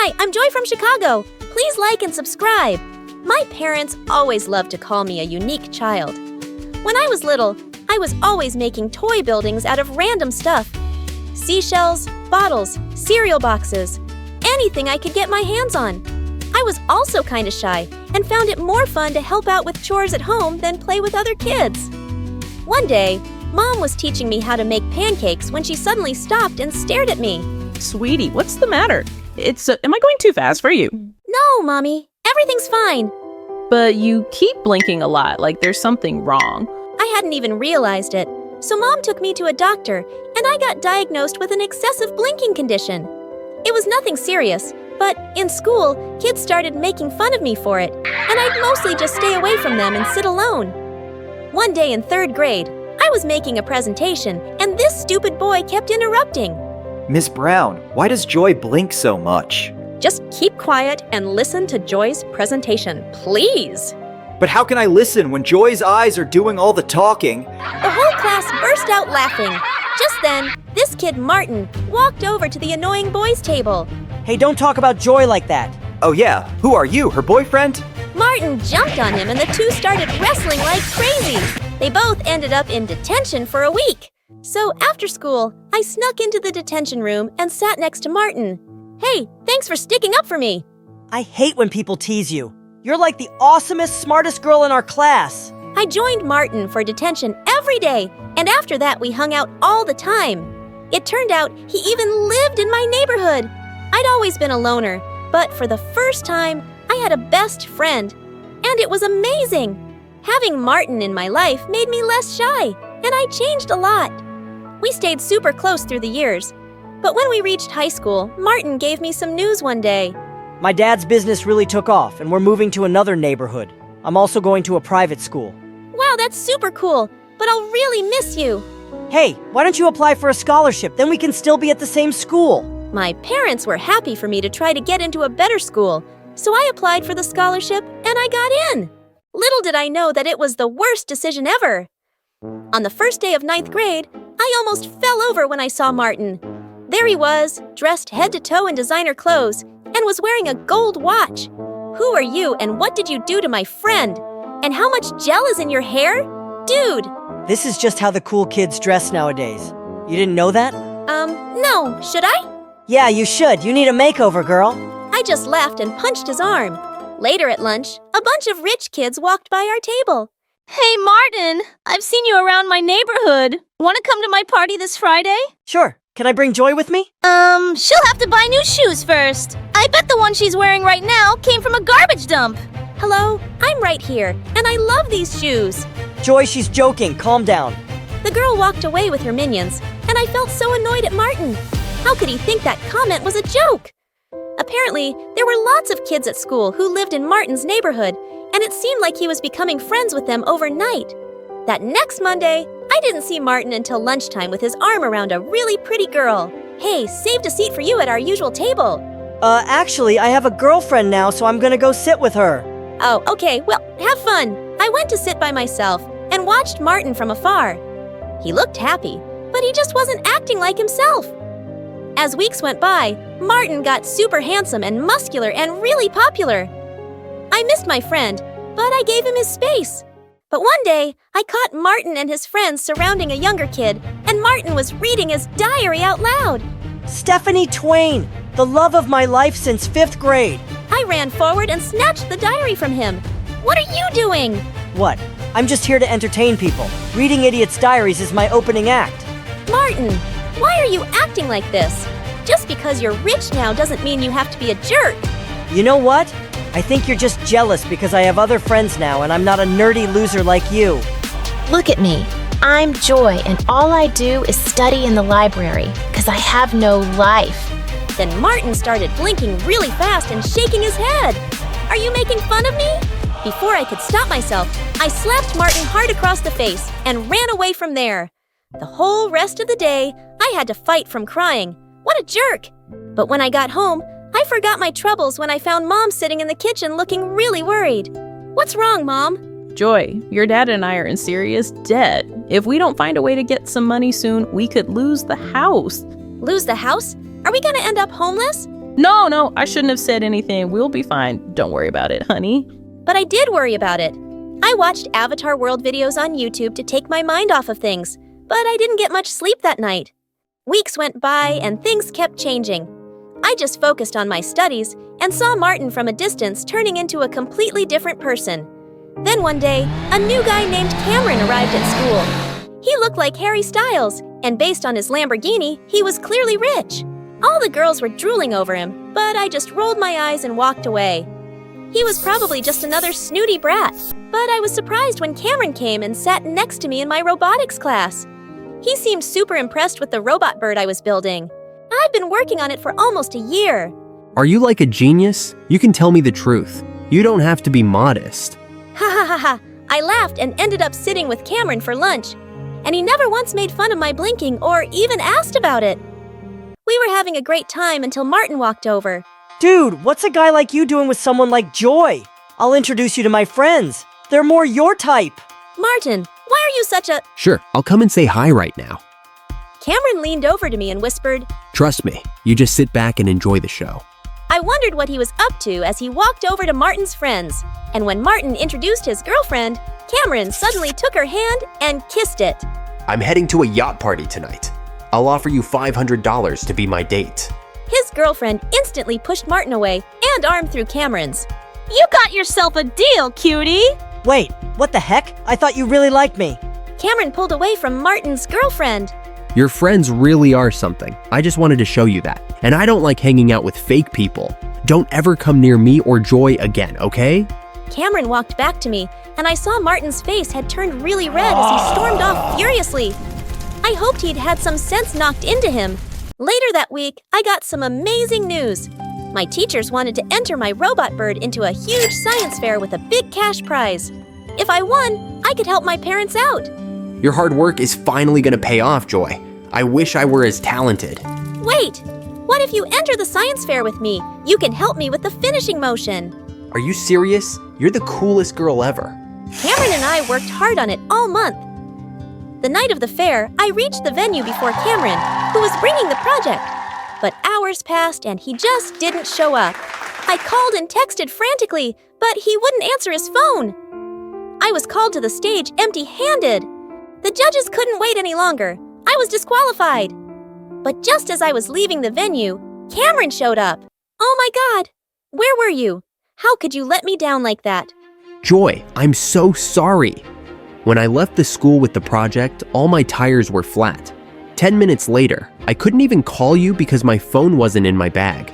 Hi, I'm Joy from Chicago. Please like and subscribe. My parents always loved to call me a unique child. When I was little, I was always making toy buildings out of random stuff. Seashells, bottles, cereal boxes, anything I could get my hands on. I was also kind of shy and found it more fun to help out with chores at home than play with other kids. One day, Mom was teaching me how to make pancakes when she suddenly stopped and stared at me. Sweetie, what's the matter? Am I going too fast for you? No, Mommy. Everything's fine. But you keep blinking a lot, like there's something wrong. I hadn't even realized it. So Mom took me to a doctor, and I got diagnosed with an excessive blinking condition. It was nothing serious, but in school, kids started making fun of me for it, and I'd mostly just stay away from them and sit alone. One day in 3rd grade, I was making a presentation, and this stupid boy kept interrupting. Miss Brown, why does Joy blink so much? Just keep quiet and listen to Joy's presentation, please. But how can I listen when Joy's eyes are doing all the talking? The whole class burst out laughing. Just then, this kid Martin walked over to the annoying boys' table. Hey, don't talk about Joy like that. Oh yeah, who are you, her boyfriend? Martin jumped on him and the two started wrestling like crazy. They both ended up in detention for a week. So after school, I snuck into the detention room and sat next to Martin. Hey, thanks for sticking up for me. I hate when people tease you. You're like the awesomest, smartest girl in our class. I joined Martin for detention every day, and after that we hung out all the time. It turned out he even lived in my neighborhood. I'd always been a loner, but for the first time, I had a best friend. And it was amazing. Having Martin in my life made me less shy, and I changed a lot. We stayed super close through the years. But when we reached high school, Martin gave me some news one day. My dad's business really took off, and we're moving to another neighborhood. I'm also going to a private school. Wow, that's super cool, but I'll really miss you. Hey, why don't you apply for a scholarship? Then we can still be at the same school. My parents were happy for me to try to get into a better school, so I applied for the scholarship and I got in. Little did I know that it was the worst decision ever. On the first day of 9th grade, I almost fell over when I saw Martin. There he was, dressed head to toe in designer clothes, and was wearing a gold watch. Who are you and what did you do to my friend? And how much gel is in your hair? Dude! This is just how the cool kids dress nowadays. You didn't know that? No, should I? Yeah, you should. You need a makeover, girl. I just laughed and punched his arm. Later at lunch, a bunch of rich kids walked by our table. Hey, Martin, I've seen you around my neighborhood. Want to come to my party this Friday? Sure. Can I bring Joy with me? She'll have to buy new shoes first. I bet the one she's wearing right now came from a garbage dump. Hello, I'm right here, and I love these shoes. Joy, she's joking. Calm down. The girl walked away with her minions, and I felt so annoyed at Martin. How could he think that comment was a joke? Apparently, there were lots of kids at school who lived in Martin's neighborhood, and it seemed like he was becoming friends with them overnight. That next Monday, I didn't see Martin until lunchtime with his arm around a really pretty girl. Hey, saved a seat for you at our usual table. Actually, I have a girlfriend now, so I'm gonna go sit with her. Oh, okay, well, have fun. I went to sit by myself and watched Martin from afar. He looked happy, but he just wasn't acting like himself. As weeks went by, Martin got super handsome and muscular and really popular. I missed my friend, but I gave him his space. But one day, I caught Martin and his friends surrounding a younger kid, and Martin was reading his diary out loud. Stephanie Twain, the love of my life since 5th grade. I ran forward and snatched the diary from him. What are you doing? What? I'm just here to entertain people. Reading idiots' diaries is my opening act. Martin, why are you acting like this? Just because you're rich now doesn't mean you have to be a jerk. You know what? I think you're just jealous because I have other friends now and I'm not a nerdy loser like you. Look at me. I'm Joy, and all I do is study in the library because I have no life. Then Martin started blinking really fast and shaking his head. Are you making fun of me? Before I could stop myself, I slapped Martin hard across the face and ran away from there. The whole rest of the day, I had to fight from crying. What a jerk! But when I got home, I forgot my troubles when I found Mom sitting in the kitchen looking really worried. What's wrong, Mom? Joy, your dad and I are in serious debt. If we don't find a way to get some money soon, we could lose the house. Lose the house? Are we gonna end up homeless? No, I shouldn't have said anything. We'll be fine. Don't worry about it, honey. But I did worry about it. I watched Avatar World videos on YouTube to take my mind off of things, but I didn't get much sleep that night. Weeks went by and things kept changing. I just focused on my studies and saw Martin from a distance turning into a completely different person. Then one day, a new guy named Cameron arrived at school. He looked like Harry Styles, and based on his Lamborghini, he was clearly rich. All the girls were drooling over him, but I just rolled my eyes and walked away. He was probably just another snooty brat, but I was surprised when Cameron came and sat next to me in my robotics class. He seemed super impressed with the robot bird I was building. I've been working on it for almost a year. Are you like a genius? You can tell me the truth. You don't have to be modest. Ha ha ha ha. I laughed and ended up sitting with Cameron for lunch, and he never once made fun of my blinking or even asked about it. We were having a great time until Martin walked over. Dude, what's a guy like you doing with someone like Joy? I'll introduce you to my friends. They're more your type. Martin, why are you such a... Sure, I'll come and say hi right now. Cameron leaned over to me and whispered. Trust me, you just sit back and enjoy the show. I wondered what he was up to as he walked over to Martin's friends. And when Martin introduced his girlfriend, Cameron suddenly took her hand and kissed it. I'm heading to a yacht party tonight. I'll offer you $500 to be my date. His girlfriend instantly pushed Martin away and armed through Cameron's. You got yourself a deal, cutie! Wait, what the heck? I thought you really liked me. Cameron pulled away from Martin's girlfriend. Your friends really are something. I just wanted to show you that. And I don't like hanging out with fake people. Don't ever come near me or Joy again, okay? Cameron walked back to me, and I saw Martin's face had turned really red as he stormed off furiously. I hoped he'd had some sense knocked into him. Later that week, I got some amazing news. My teachers wanted to enter my robot bird into a huge science fair with a big cash prize. If I won, I could help my parents out. Your hard work is finally gonna pay off, Joy. I wish I were as talented. Wait! What if you enter the science fair with me? You can help me with the finishing motion. Are you serious? You're the coolest girl ever. Cameron and I worked hard on it all month. The night of the fair, I reached the venue before Cameron, who was bringing the project. But hours passed and he just didn't show up. I called and texted frantically, but he wouldn't answer his phone. I was called to the stage empty-handed. The judges couldn't wait any longer. I was disqualified. But just as I was leaving the venue, Cameron showed up. Oh my God! Where were you? How could you let me down like that? Joy, I'm so sorry. When I left the school with the project, all my tires were flat. 10 minutes later, I couldn't even call you because my phone wasn't in my bag.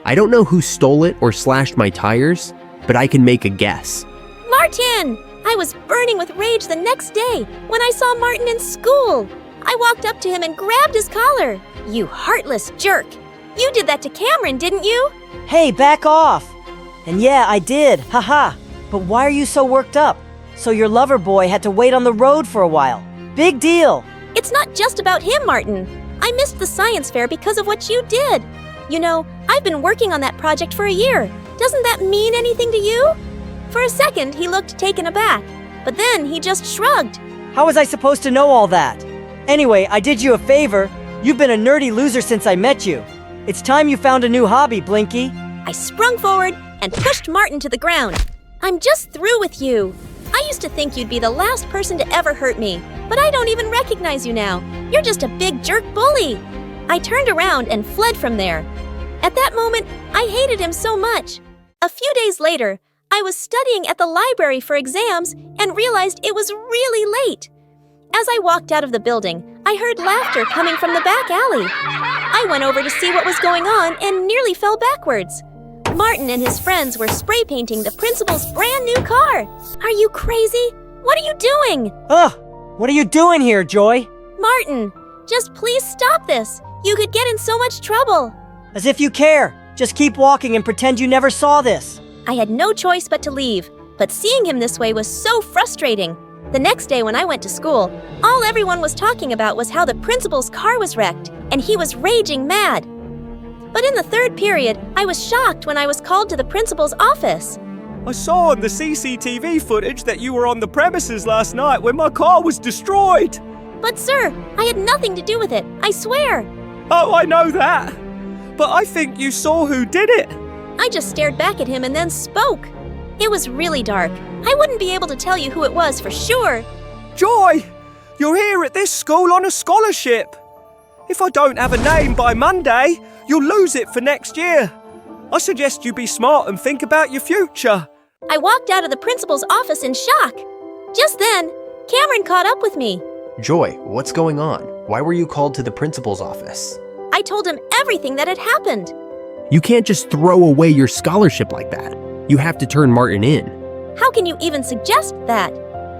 I don't know who stole it or slashed my tires, but I can make a guess. Martin! I was burning with rage the next day when I saw Martin in school. I walked up to him and grabbed his collar. You heartless jerk! You did that to Cameron, didn't you? Hey, back off! And yeah, I did, haha. But why are you so worked up? So your lover boy had to wait on the road for a while. Big deal! It's not just about him, Martin. I missed the science fair because of what you did. You know, I've been working on that project for a year. Doesn't that mean anything to you? For a second, he looked taken aback, but then he just shrugged. How was I supposed to know all that? Anyway, I did you a favor. You've been a nerdy loser since I met you. It's time you found a new hobby, Blinky. I sprung forward and pushed Martin to the ground. I'm just through with you. I used to think you'd be the last person to ever hurt me, but I don't even recognize you now. You're just a big jerk bully. I turned around and fled from there. At that moment, I hated him so much. A few days later, I was studying at the library for exams and realized it was really late. As I walked out of the building, I heard laughter coming from the back alley. I went over to see what was going on and nearly fell backwards. Martin and his friends were spray painting the principal's brand new car. Are you crazy? What are you doing? Ugh! What are you doing here, Joy? Martin, just please stop this. You could get in so much trouble. As if you care. Just keep walking and pretend you never saw this. I had no choice but to leave, but seeing him this way was so frustrating. The next day when I went to school, all everyone was talking about was how the principal's car was wrecked, and he was raging mad. But in the third period, I was shocked when I was called to the principal's office. I saw on the CCTV footage that you were on the premises last night when my car was destroyed. But sir, I had nothing to do with it, I swear. Oh, I know that. but I think you saw who did it. I just stared back at him and then spoke. It was really dark. I wouldn't be able to tell you who it was for sure. Joy, you're here at this school on a scholarship. If I don't have a name by Monday, you'll lose it for next year. I suggest you be smart and think about your future. I walked out of the principal's office in shock. Just then, Cameron caught up with me. Joy, what's going on? Why were you called to the principal's office? I told him everything that had happened. You can't just throw away your scholarship like that. You have to turn Martin in. How can you even suggest that?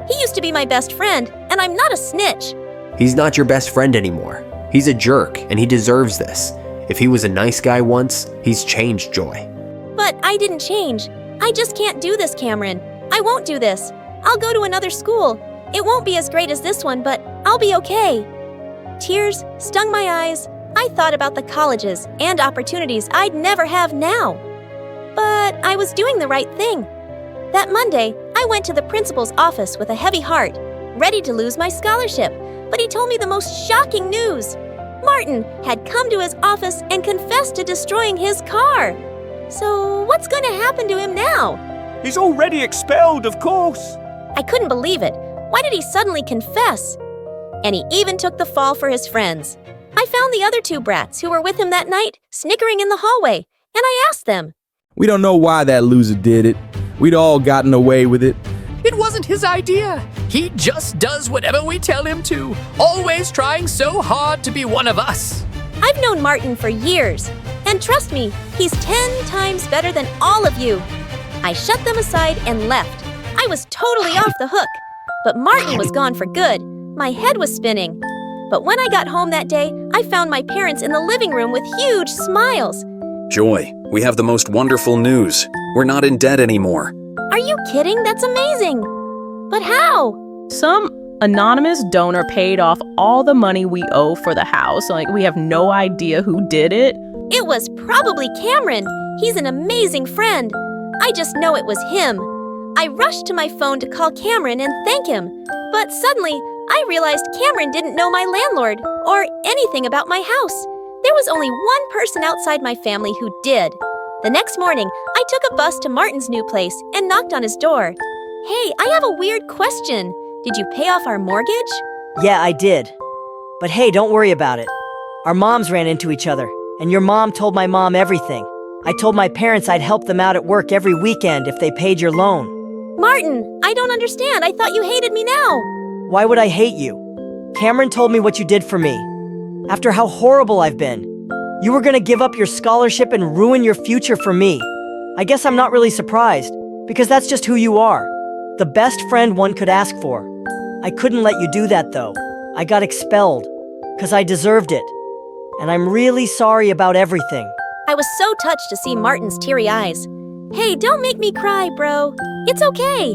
He used to be my best friend, and I'm not a snitch. He's not your best friend anymore. He's a jerk, and he deserves this. If he was a nice guy once, he's changed, Joy. But I didn't change. I just can't do this, Cameron. I won't do this. I'll go to another school. It won't be as great as this one, but I'll be okay. Tears stung my eyes. I thought about the colleges and opportunities I'd never have now. But I was doing the right thing. That Monday, I went to the principal's office with a heavy heart, ready to lose my scholarship, but he told me the most shocking news. Martin had come to his office and confessed to destroying his car. So what's going to happen to him now? He's already expelled, of course. I couldn't believe it. Why did he suddenly confess? And he even took the fall for his friends. I found the other two brats who were with him that night, snickering in the hallway, and I asked them. We don't know why that loser did it. We'd all gotten away with it. It wasn't his idea. He just does whatever we tell him to, always trying so hard to be one of us. I've known Martin for years, and trust me, he's 10 times better than all of you. I shut them aside and left. I was totally off the hook, but Martin was gone for good. My head was spinning. But when I got home that day, I found my parents in the living room with huge smiles. Joy, we have the most wonderful news. We're not in debt anymore. Are you kidding? That's amazing. But how? Some anonymous donor paid off all the money we owe for the house. Like, we have no idea who did it. It was probably Cameron. He's an amazing friend. I just know it was him. I rushed to my phone to call Cameron and thank him. But suddenly, I realized Cameron didn't know my landlord or anything about my house. There was only one person outside my family who did. The next morning, I took a bus to Martin's new place and knocked on his door. Hey, I have a weird question. Did you pay off our mortgage? Yeah, I did. But hey, don't worry about it. Our moms ran into each other, and your mom told my mom everything. I told my parents I'd help them out at work every weekend if they paid your loan. Martin, I don't understand. I thought you hated me now. Why would I hate you? Cameron told me what you did for me. After how horrible I've been. You were gonna give up your scholarship and ruin your future for me. I guess I'm not really surprised, because that's just who you are. The best friend one could ask for. I couldn't let you do that though. I got expelled, 'cause I deserved it. And I'm really sorry about everything. I was so touched to see Martin's teary eyes. Hey, don't make me cry, bro. It's okay.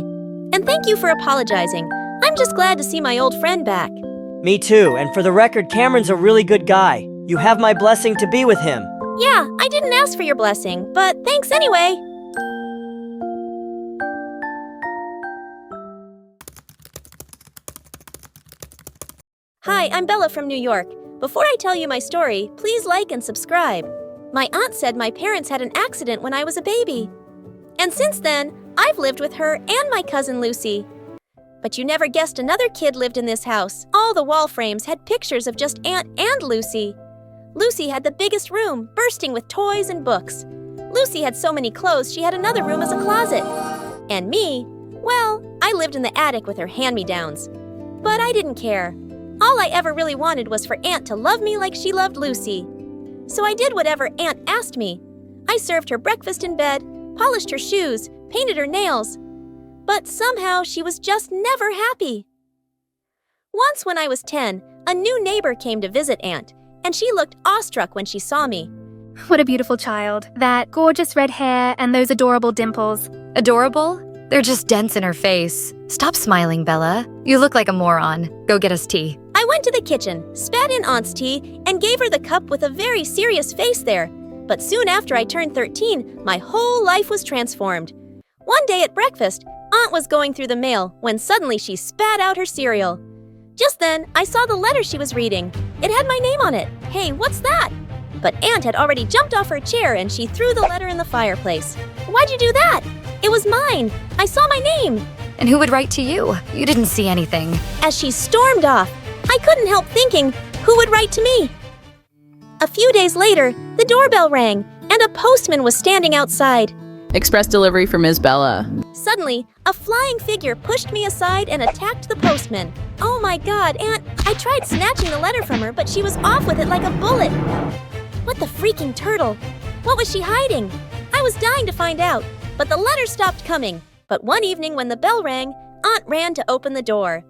And thank you for apologizing. I'm just glad to see my old friend back. Me too, and for the record, Cameron's a really good guy. You have my blessing to be with him. Yeah, I didn't ask for your blessing, but thanks anyway. Hi, I'm Bella from New York. Before I tell you my story, please like and subscribe. My aunt said my parents had an accident when I was a baby. And since then, I've lived with her and my cousin Lucy. But you never guessed another kid lived in this house. All the wall frames had pictures of just Aunt and Lucy. Lucy had the biggest room, bursting with toys and books. Lucy had so many clothes she had another room as a closet. And me, well, I lived in the attic with her hand-me-downs. But I didn't care. All I ever really wanted was for Aunt to love me like she loved Lucy. So I did whatever Aunt asked me. I served her breakfast in bed, polished her shoes, painted her nails. But somehow she was just never happy. Once when I was 10, a new neighbor came to visit Aunt, and she looked awestruck when she saw me. What a beautiful child. That gorgeous red hair and those adorable dimples. Adorable? They're just dents in her face. Stop smiling, Bella. You look like a moron. Go get us tea. I went to the kitchen, spat in Aunt's tea, and gave her the cup with a very serious face there. But soon after I turned 13, my whole life was transformed. One day at breakfast, Aunt was going through the mail when suddenly she spat out her cereal. Just then, I saw the letter she was reading. It had my name on it. Hey, what's that? But Aunt had already jumped off her chair and she threw the letter in the fireplace. Why'd you do that? It was mine. I saw my name. And who would write to you? You didn't see anything. As she stormed off, I couldn't help thinking, who would write to me? A few days later, the doorbell rang and a postman was standing outside. Express delivery for Ms. Bella. Suddenly, a flying figure pushed me aside and attacked the postman. Oh my God, Aunt! I tried snatching the letter from her, but she was off with it like a bullet. What the freaking turtle? What was she hiding? I was dying to find out, but the letter stopped coming. But one evening when the bell rang, Aunt ran to open the door.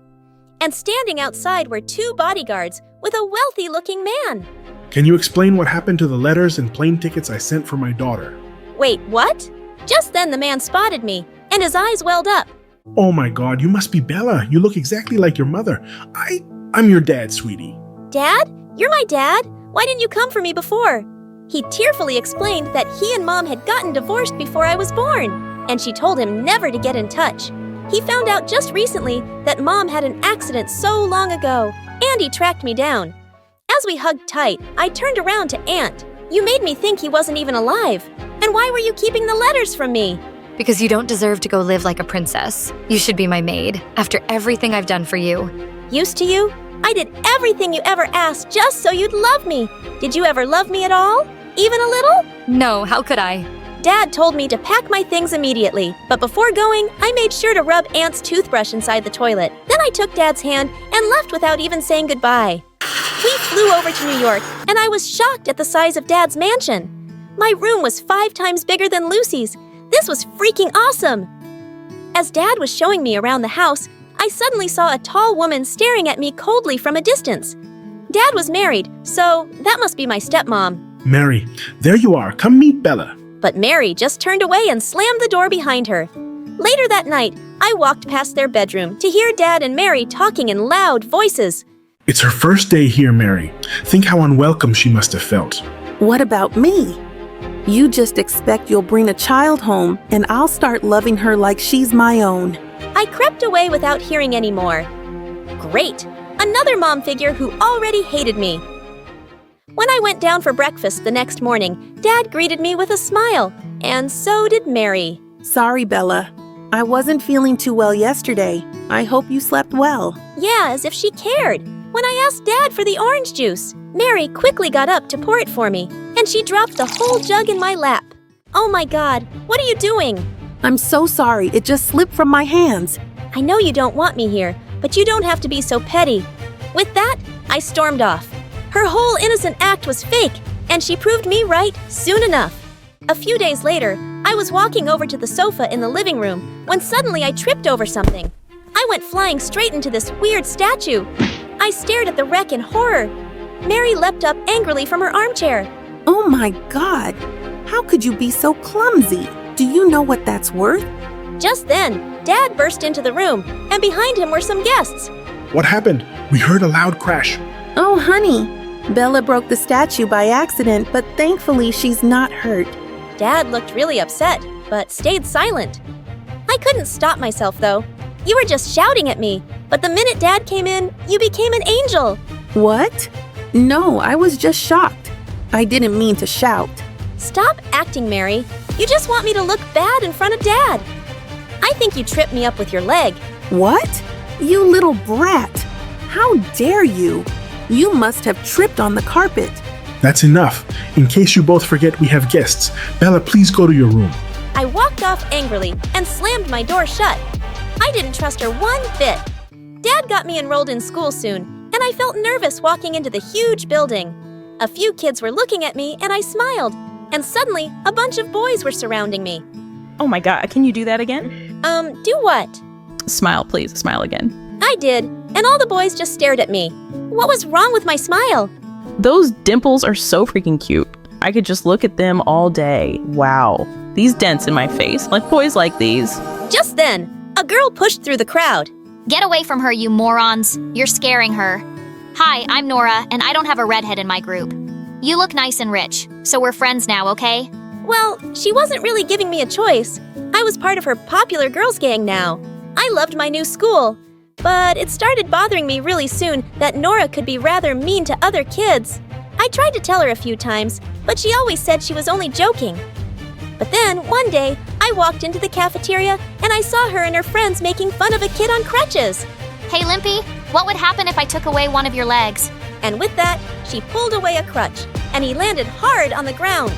And standing outside were 2 bodyguards with a wealthy-looking man. Can you explain what happened to the letters and plane tickets I sent for my daughter? Wait, what? Just then the man spotted me, and his eyes welled up. Oh my God, you must be Bella. You look exactly like your mother. I'm your dad, sweetie. Dad? You're my dad? Why didn't you come for me before? He tearfully explained that he and Mom had gotten divorced before I was born, and she told him never to get in touch. He found out just recently that Mom had an accident so long ago, and he tracked me down. As we hugged tight, I turned around to Aunt. You made me think he wasn't even alive. And why were you keeping the letters from me? Because you don't deserve to go live like a princess. You should be my maid, after everything I've done for you. Used to you? I did everything you ever asked just so you'd love me. Did you ever love me at all? Even a little? No, how could I? Dad told me to pack my things immediately, but before going, I made sure to rub Aunt's toothbrush inside the toilet. Then I took Dad's hand and left without even saying goodbye. We flew over to New York, and I was shocked at the size of Dad's mansion. My room was 5 times bigger than Lucy's. This was freaking awesome! As Dad was showing me around the house, I suddenly saw a tall woman staring at me coldly from a distance. Dad was married, so that must be my stepmom. Mary, there you are. Come meet Bella. But Mary just turned away and slammed the door behind her. Later that night, I walked past their bedroom to hear Dad and Mary talking in loud voices. It's her first day here, Mary. Think how unwelcome she must have felt. What about me? You just expect you'll bring a child home and I'll start loving her like she's my own. I crept away without hearing any more. Great! Another mom figure who already hated me. When I went down for breakfast the next morning, Dad greeted me with a smile, and so did Mary. Sorry, Bella. I wasn't feeling too well yesterday. I hope you slept well. Yeah, as if she cared. When I asked Dad for the orange juice, Mary quickly got up to pour it for me, and she dropped the whole jug in my lap. Oh my God, what are you doing? I'm so sorry, it just slipped from my hands. I know you don't want me here, but you don't have to be so petty. With that, I stormed off. Her whole innocent act was fake, and she proved me right soon enough. A few days later, I was walking over to the sofa in the living room when suddenly I tripped over something. I went flying straight into this weird statue. I stared at the wreck in horror. Mary leapt up angrily from her armchair. Oh my God! How could you be so clumsy? Do you know what that's worth? Just then, Dad burst into the room, and behind him were some guests. What happened? We heard a loud crash. Oh, honey. Bella broke the statue by accident, but thankfully she's not hurt. Dad looked really upset, but stayed silent. I couldn't stop myself, though. You were just shouting at me, but the minute Dad came in, you became an angel. What? No, I was just shocked. I didn't mean to shout. Stop acting, Mary. You just want me to look bad in front of Dad. I think you tripped me up with your leg. What? You little brat! How dare you? You must have tripped on the carpet. That's enough. In case you both forget we have guests, Bella, please go to your room. I walked off angrily and slammed my door shut. I didn't trust her one bit. Dad got me enrolled in school soon, and I felt nervous walking into the huge building. A few kids were looking at me, and I smiled. And suddenly, a bunch of boys were surrounding me. Oh my God, can you do that again? Do what? Smile, please. Smile again. I did, and all the boys just stared at me. What was wrong with my smile? Those dimples are so freaking cute. I could just look at them all day. Wow. These dents in my face, like boys like these. Just then, a girl pushed through the crowd. Get away from her, you morons. You're scaring her. Hi, I'm Nora, and I don't have a redhead in my group. You look nice and rich, so we're friends now, okay? Well, she wasn't really giving me a choice. I was part of her popular girls gang now. I loved my new school. But it started bothering me really soon that Nora could be rather mean to other kids. I tried to tell her a few times, but she always said she was only joking. But then, one day, I walked into the cafeteria and I saw her and her friends making fun of a kid on crutches. Hey, Limpy, what would happen if I took away one of your legs? And with that, she pulled away a crutch, and he landed hard on the ground.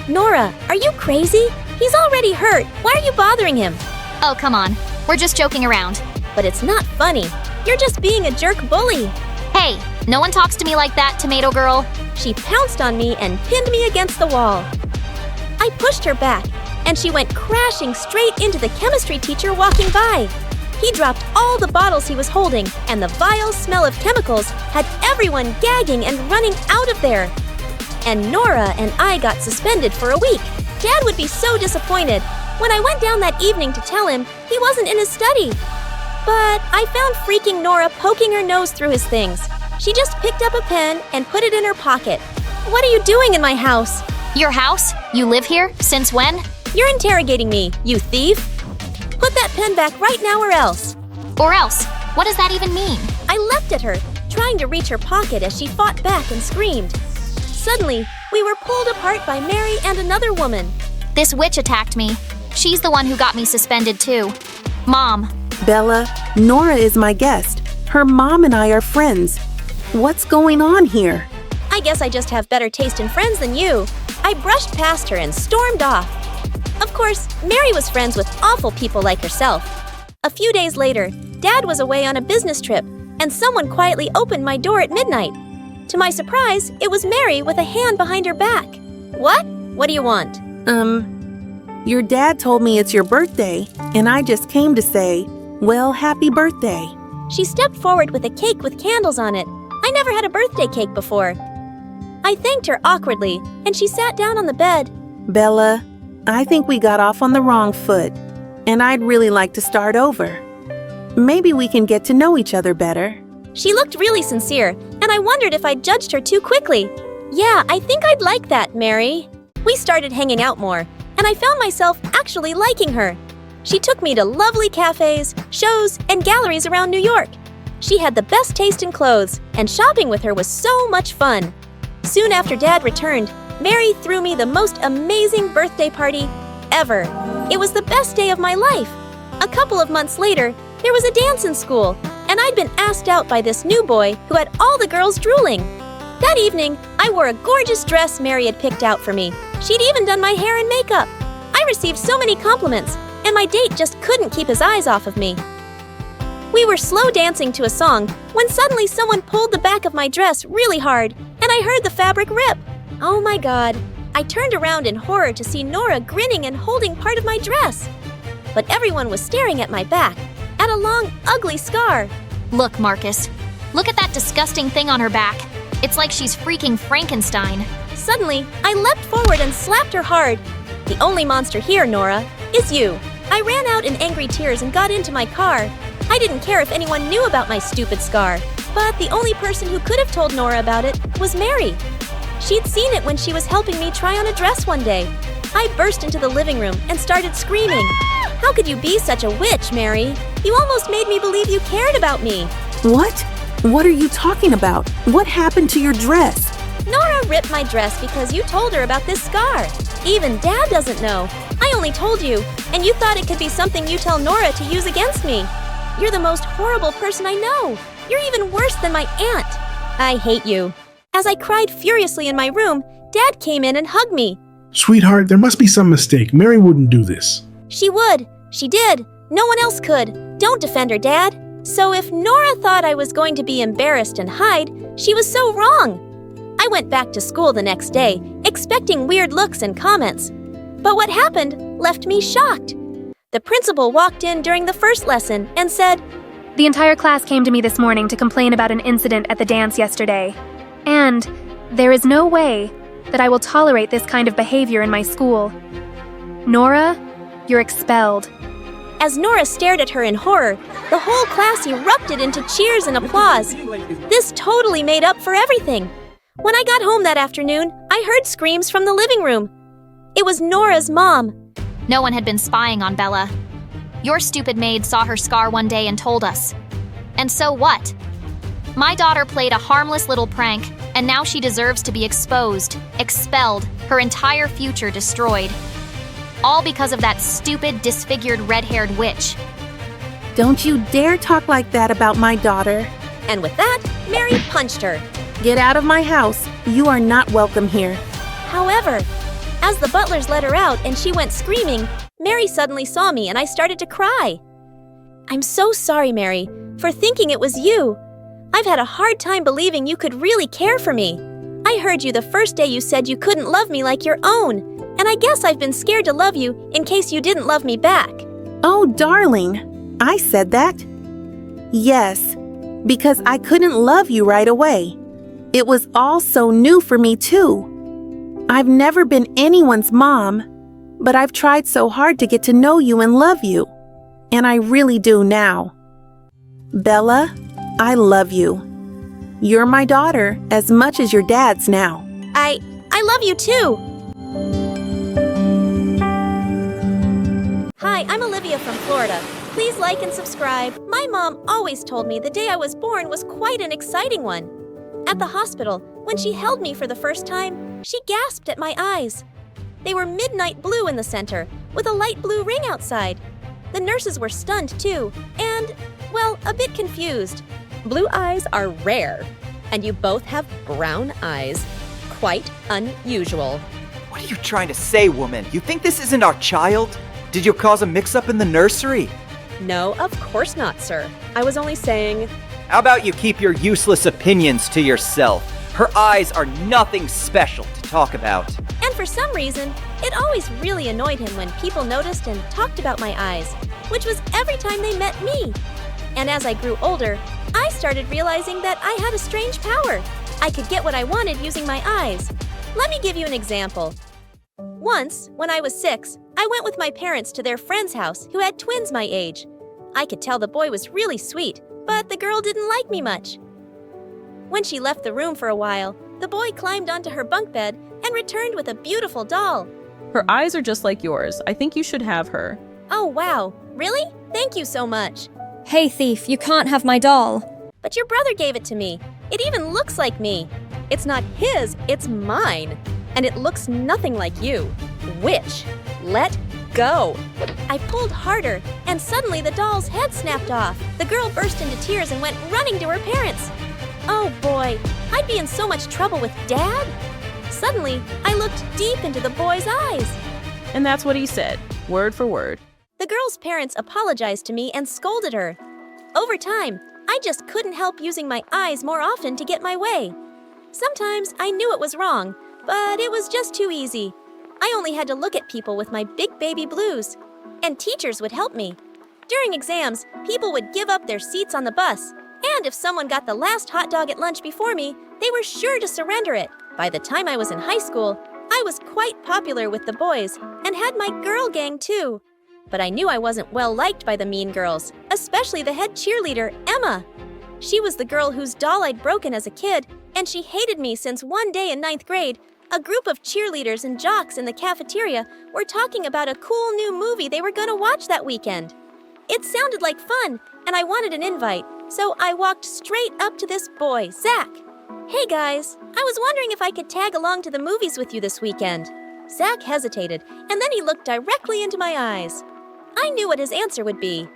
Nora, are you crazy? He's already hurt. Why are you bothering him? Oh, come on. We're just joking around. But it's not funny. You're just being a jerk bully. Hey, no one talks to me like that, Tomato Girl. She pounced on me and pinned me against the wall. I pushed her back, and she went crashing straight into the chemistry teacher walking by. He dropped all the bottles he was holding, and the vile smell of chemicals had everyone gagging and running out of there. And Nora and I got suspended for a week. Dad would be so disappointed. When I went down that evening to tell him, he wasn't in his study. But I found freaking Nora poking her nose through his things. She just picked up a pen and put it in her pocket. What are you doing in my house? Your house? You live here? Since when? You're interrogating me, you thief. Put that pen back right now or else. Or else? What does that even mean? I leapt at her, trying to reach her pocket as she fought back and screamed. Suddenly, we were pulled apart by Mary and another woman. This witch attacked me. She's the one who got me suspended too. Mom. Bella, Nora is my guest. Her mom and I are friends. What's going on here? I guess I just have better taste in friends than you. I brushed past her and stormed off. Of course, Mary was friends with awful people like herself. A few days later, Dad was away on a business trip, and someone quietly opened my door at midnight. To my surprise, it was Mary with a hand behind her back. What? What do you want? Your dad told me it's your birthday, and I just came to say, well, happy birthday. She stepped forward with a cake with candles on it. I never had a birthday cake before. I thanked her awkwardly, and she sat down on the bed. Bella, I think we got off on the wrong foot, and I'd really like to start over. Maybe we can get to know each other better. She looked really sincere, and I wondered if I'd judged her too quickly. Yeah, I think I'd like that, Mary. We started hanging out more, and I found myself actually liking her. She took me to lovely cafes, shows, and galleries around New York. She had the best taste in clothes, and shopping with her was so much fun. Soon after Dad returned, Mary threw me the most amazing birthday party ever. It was the best day of my life. A couple of months later, there was a dance in school, and I'd been asked out by this new boy who had all the girls drooling. That evening, I wore a gorgeous dress Mary had picked out for me. She'd even done my hair and makeup. I received so many compliments, and my date just couldn't keep his eyes off of me. We were slow dancing to a song when suddenly someone pulled the back of my dress really hard, and I heard the fabric rip. Oh my God. I turned around in horror to see Nora grinning and holding part of my dress. But everyone was staring at my back, at a long, ugly scar. Look, Marcus. Look at that disgusting thing on her back. It's like she's freaking Frankenstein. Suddenly, I leapt forward and slapped her hard. The only monster here, Nora, is you. I ran out in angry tears and got into my car. I didn't care if anyone knew about my stupid scar, but the only person who could have told Nora about it was Mary. She'd seen it when she was helping me try on a dress one day. I burst into the living room and started screaming. How could you be such a witch, Mary? You almost made me believe you cared about me. What? What are you talking about? What happened to your dress? Nora ripped my dress because you told her about this scar. Even Dad doesn't know. I only told you, and you thought it could be something you tell Nora to use against me. You're the most horrible person I know. You're even worse than my aunt. I hate you. As I cried furiously in my room, Dad came in and hugged me. Sweetheart, there must be some mistake. Mary wouldn't do this. She would. She did. No one else could. Don't defend her, Dad. So if Nora thought I was going to be embarrassed and hide, she was so wrong. I went back to school the next day, expecting weird looks and comments. But what happened left me shocked. The principal walked in during the first lesson and said, The entire class came to me this morning to complain about an incident at the dance yesterday. And there is no way that I will tolerate this kind of behavior in my school. Nora, you're expelled. As Nora stared at her in horror, the whole class erupted into cheers and applause. This totally made up for everything. When I got home that afternoon, I heard screams from the living room. It was Nora's mom. No one had been spying on Bella. Your stupid maid saw her scar one day and told us. And so what? My daughter played a harmless little prank, And now she deserves to be exposed, expelled, her entire future destroyed. All because of that stupid, disfigured, red-haired witch. Don't you dare talk like that about my daughter. And with that, Mary punched her. Get out of my house. You are not welcome here. However, as the butlers let her out and she went screaming, Mary suddenly saw me and I started to cry. I'm so sorry, Mary, for thinking it was you. I've had a hard time believing you could really care for me. I heard you the first day you said you couldn't love me like your own, and I guess I've been scared to love you in case you didn't love me back. Oh, darling, I said that? Yes, because I couldn't love you right away. It was all so new for me, too. I've never been anyone's mom, but I've tried so hard to get to know you and love you. And I really do now. Bella, I love you. You're my daughter as much as your dad's now. I love you too. Hi, I'm Olivia from Florida. Please like and subscribe. My mom always told me the day I was born was quite an exciting one. At the hospital, when she held me for the first time, she gasped at my eyes. They were midnight blue in the center, with a light blue ring outside. The nurses were stunned too, and, well, a bit confused. Blue eyes are rare, and you both have brown eyes. Quite unusual. What are you trying to say, woman? You think this isn't our child? Did you cause a mix-up in the nursery? No, of course not, sir. I was only saying... How about you keep your useless opinions to yourself? Her eyes are nothing special to talk about. And for some reason, it always really annoyed him when people noticed and talked about my eyes, which was every time they met me. And as I grew older, I started realizing that I had a strange power. I could get what I wanted using my eyes. Let me give you an example. Once, when I was 6, I went with my parents to their friend's house who had twins my age. I could tell the boy was really sweet, but the girl didn't like me much. When she left the room for a while, the boy climbed onto her bunk bed and returned with a beautiful doll. Her eyes are just like yours. I think you should have her. Oh, wow. Really? Thank you so much. Hey, thief, you can't have my doll. But your brother gave it to me. It even looks like me. It's not his, it's mine. And it looks nothing like you. Witch, let go. I pulled harder, and suddenly the doll's head snapped off. The girl burst into tears and went running to her parents. Oh boy, I'd be in so much trouble with Dad. Suddenly, I looked deep into the boy's eyes. And that's what he said, word for word. The girl's parents apologized to me and scolded her. Over time, I just couldn't help using my eyes more often to get my way. Sometimes I knew it was wrong, but it was just too easy. I only had to look at people with my big baby blues, and teachers would help me. During exams, people would give up their seats on the bus, and if someone got the last hot dog at lunch before me, they were sure to surrender it. By the time I was in high school, I was quite popular with the boys and had my girl gang too. But I knew I wasn't well liked by the mean girls, especially the head cheerleader, Emma. She was the girl whose doll I'd broken as a kid, and she hated me since one day in 9th grade, a group of cheerleaders and jocks in the cafeteria were talking about a cool new movie they were gonna watch that weekend. It sounded like fun, and I wanted an invite, so I walked straight up to this boy, Zach. Hey guys, I was wondering if I could tag along to the movies with you this weekend. Zach hesitated, and then he looked directly into my eyes. I knew what his answer would be.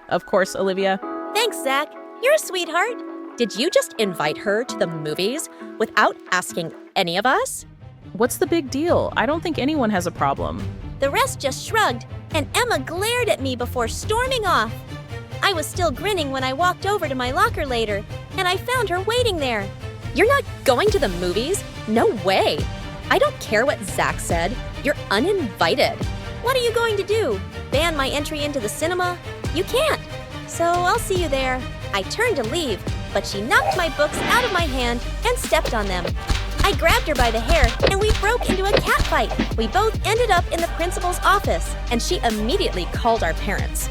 Of course, Olivia. Thanks, Zach. You're a sweetheart. Did you just invite her to the movies without asking any of us? What's the big deal? I don't think anyone has a problem. The rest just shrugged, and Emma glared at me before storming off. I was still grinning when I walked over to my locker later, and I found her waiting there. You're not going to the movies? No way. I don't care what Zach said. You're uninvited. What are you going to do? Ban my entry into the cinema? You can't. So I'll see you there. I turned to leave, but she knocked my books out of my hand and stepped on them. I grabbed her by the hair, and we broke into a catfight. We both ended up in the principal's office. And she immediately called our parents.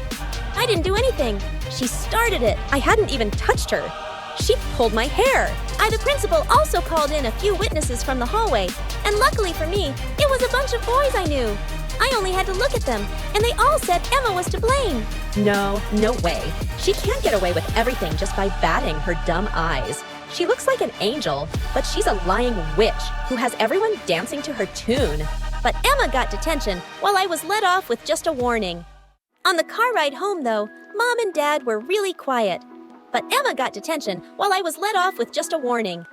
I didn't do anything. She started it. I hadn't even touched her. She pulled my hair. The principal also called in a few witnesses from the hallway, and luckily for me, it was a bunch of boys I knew. I only had to look at them, and they all said Emma was to blame. No way. She can't get away with everything just by batting her dumb eyes. She looks like an angel, but she's a lying witch who has everyone dancing to her tune. But Emma got detention while I was let off with just a warning. On the car ride home, though, Mom and Dad were really quiet. But Emma got detention while I was let off with just a warning.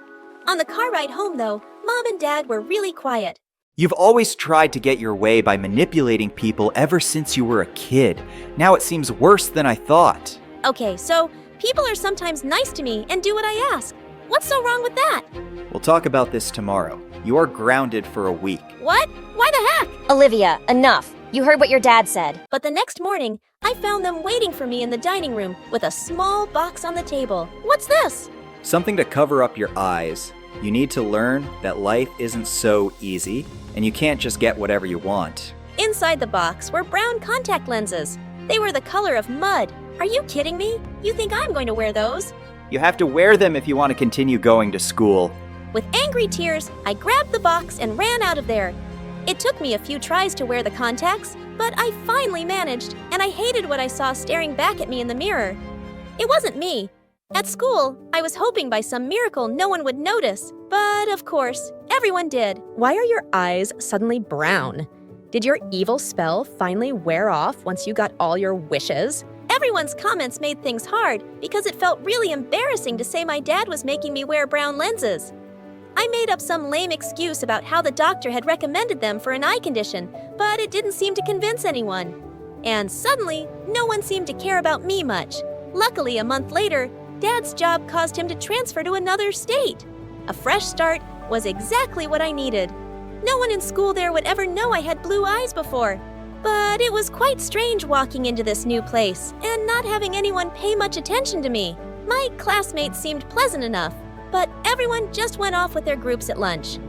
On the car ride home, though, Mom and Dad were really quiet. You've always tried to get your way by manipulating people ever since you were a kid. Now it seems worse than I thought. Okay, so people are sometimes nice to me and do what I ask. What's so wrong with that? We'll talk about this tomorrow. You are grounded for a week. What? Why the heck? Olivia, enough. You heard what your dad said. But the next morning, I found them waiting for me in the dining room with a small box on the table. What's this? Something to cover up your eyes. You need to learn that life isn't so easy, and you can't just get whatever you want. Inside the box were brown contact lenses. They were the color of mud. Are you kidding me? You think I'm going to wear those? You have to wear them if you want to continue going to school. With angry tears, I grabbed the box and ran out of there. It took me a few tries to wear the contacts, but I finally managed, and I hated what I saw staring back at me in the mirror. It wasn't me. At school, I was hoping by some miracle no one would notice, but of course, everyone did. Why are your eyes suddenly brown? Did your evil spell finally wear off once you got all your wishes? Everyone's comments made things hard because it felt really embarrassing to say my dad was making me wear brown lenses. I made up some lame excuse about how the doctor had recommended them for an eye condition, but it didn't seem to convince anyone. And suddenly, no one seemed to care about me much. Luckily, a month later, Dad's job caused him to transfer to another state. A fresh start was exactly what I needed. No one in school there would ever know I had blue eyes before. But it was quite strange walking into this new place and not having anyone pay much attention to me. My classmates seemed pleasant enough, but everyone just went off with their groups at lunch.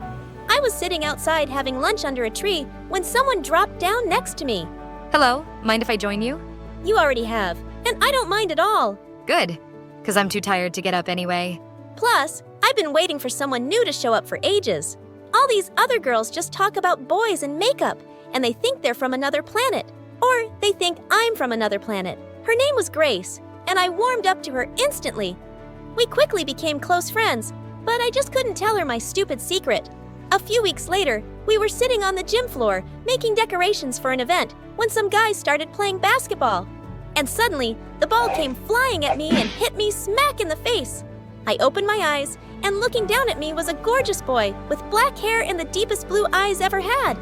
I was sitting outside having lunch under a tree when someone dropped down next to me. Hello, mind if I join you? You already have, and I don't mind at all. Good, because I'm too tired to get up anyway. Plus, I've been waiting for someone new to show up for ages. All these other girls just talk about boys and makeup, and they think they're from another planet. Or they think I'm from another planet. Her name was Grace, and I warmed up to her instantly. We quickly became close friends, but I just couldn't tell her my stupid secret. A few weeks later, we were sitting on the gym floor, making decorations for an event, when some guys started playing basketball. And suddenly, the ball came flying at me and hit me smack in the face. I opened my eyes, and looking down at me was a gorgeous boy with black hair and the deepest blue eyes ever had.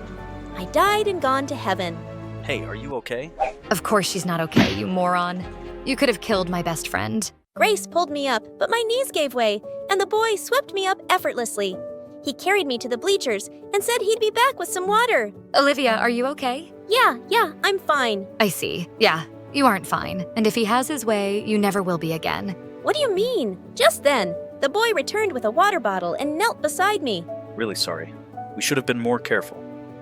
I died and gone to heaven. Hey, are you okay? Of course she's not okay, you moron. You could have killed my best friend. Grace pulled me up, but my knees gave way, and the boy swept me up effortlessly. He carried me to the bleachers and said he'd be back with some water. Olivia, are you okay? Yeah, I'm fine. I see. Yeah, you aren't fine. And if he has his way, you never will be again. What do you mean? Just then, the boy returned with a water bottle and knelt beside me. Really sorry. We should have been more careful.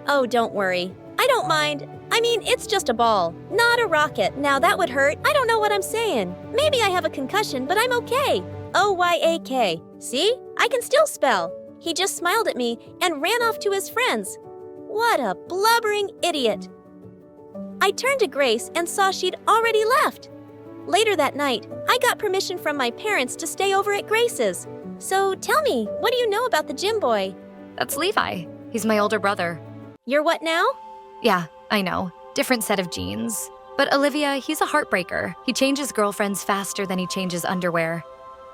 Oh, don't worry. I don't mind. I mean, it's just a ball, not a rocket. Now that would hurt. I don't know what I'm saying. Maybe I have a concussion, but I'm okay. O-Y-A-K. See? I can still spell. He just smiled at me and ran off to his friends. What a blubbering idiot. I turned to Grace and saw she'd already left. Later that night, I got permission from my parents to stay over at Grace's. So tell me, what do you know about the gym boy? That's Levi. He's my older brother. You're what now? Yeah, I know. Different set of genes. But Olivia, he's a heartbreaker. He changes girlfriends faster than he changes underwear.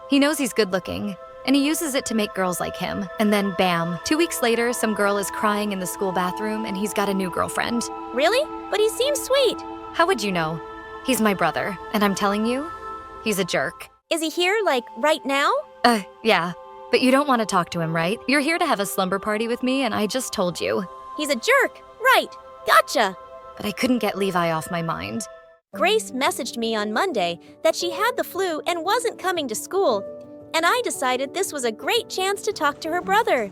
He knows he's good looking, and he uses it to make girls like him. And then bam, 2 weeks later, some girl is crying in the school bathroom and he's got a new girlfriend. Really? But he seems sweet. How would you know? He's my brother, and I'm telling you, he's a jerk. Is he here, like, right now? Yeah. But you don't want to talk to him, right? You're here to have a slumber party with me, and I just told you. He's a jerk. Right. Gotcha. But I couldn't get Levi off my mind. Grace messaged me on Monday that she had the flu and wasn't coming to school, and I decided this was a great chance to talk to her brother.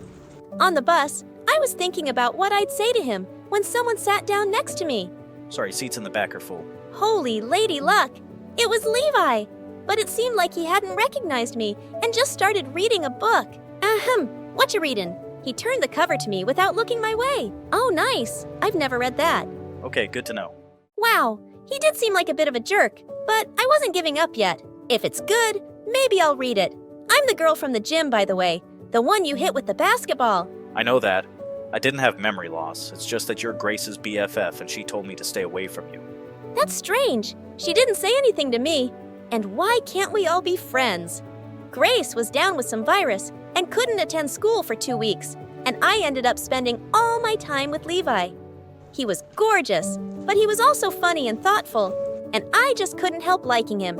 On the bus, I was thinking about what I'd say to him when someone sat down next to me. Sorry, seats in the back are full. Holy lady luck! It was Levi! But it seemed like he hadn't recognized me and just started reading a book. What you readin'? He turned the cover to me without looking my way. Oh, nice. I've never read that. Okay, good to know. Wow, he did seem like a bit of a jerk, but I wasn't giving up yet. If it's good, maybe I'll read it. I'm the girl from the gym, by the way. The one you hit with the basketball. I know that. I didn't have memory loss. It's just that you're Grace's BFF and she told me to stay away from you. That's strange. She didn't say anything to me. And why can't we all be friends? Grace was down with some virus and couldn't attend school for 2 weeks, and I ended up spending all my time with Levi. He was gorgeous, but he was also funny and thoughtful, and I just couldn't help liking him.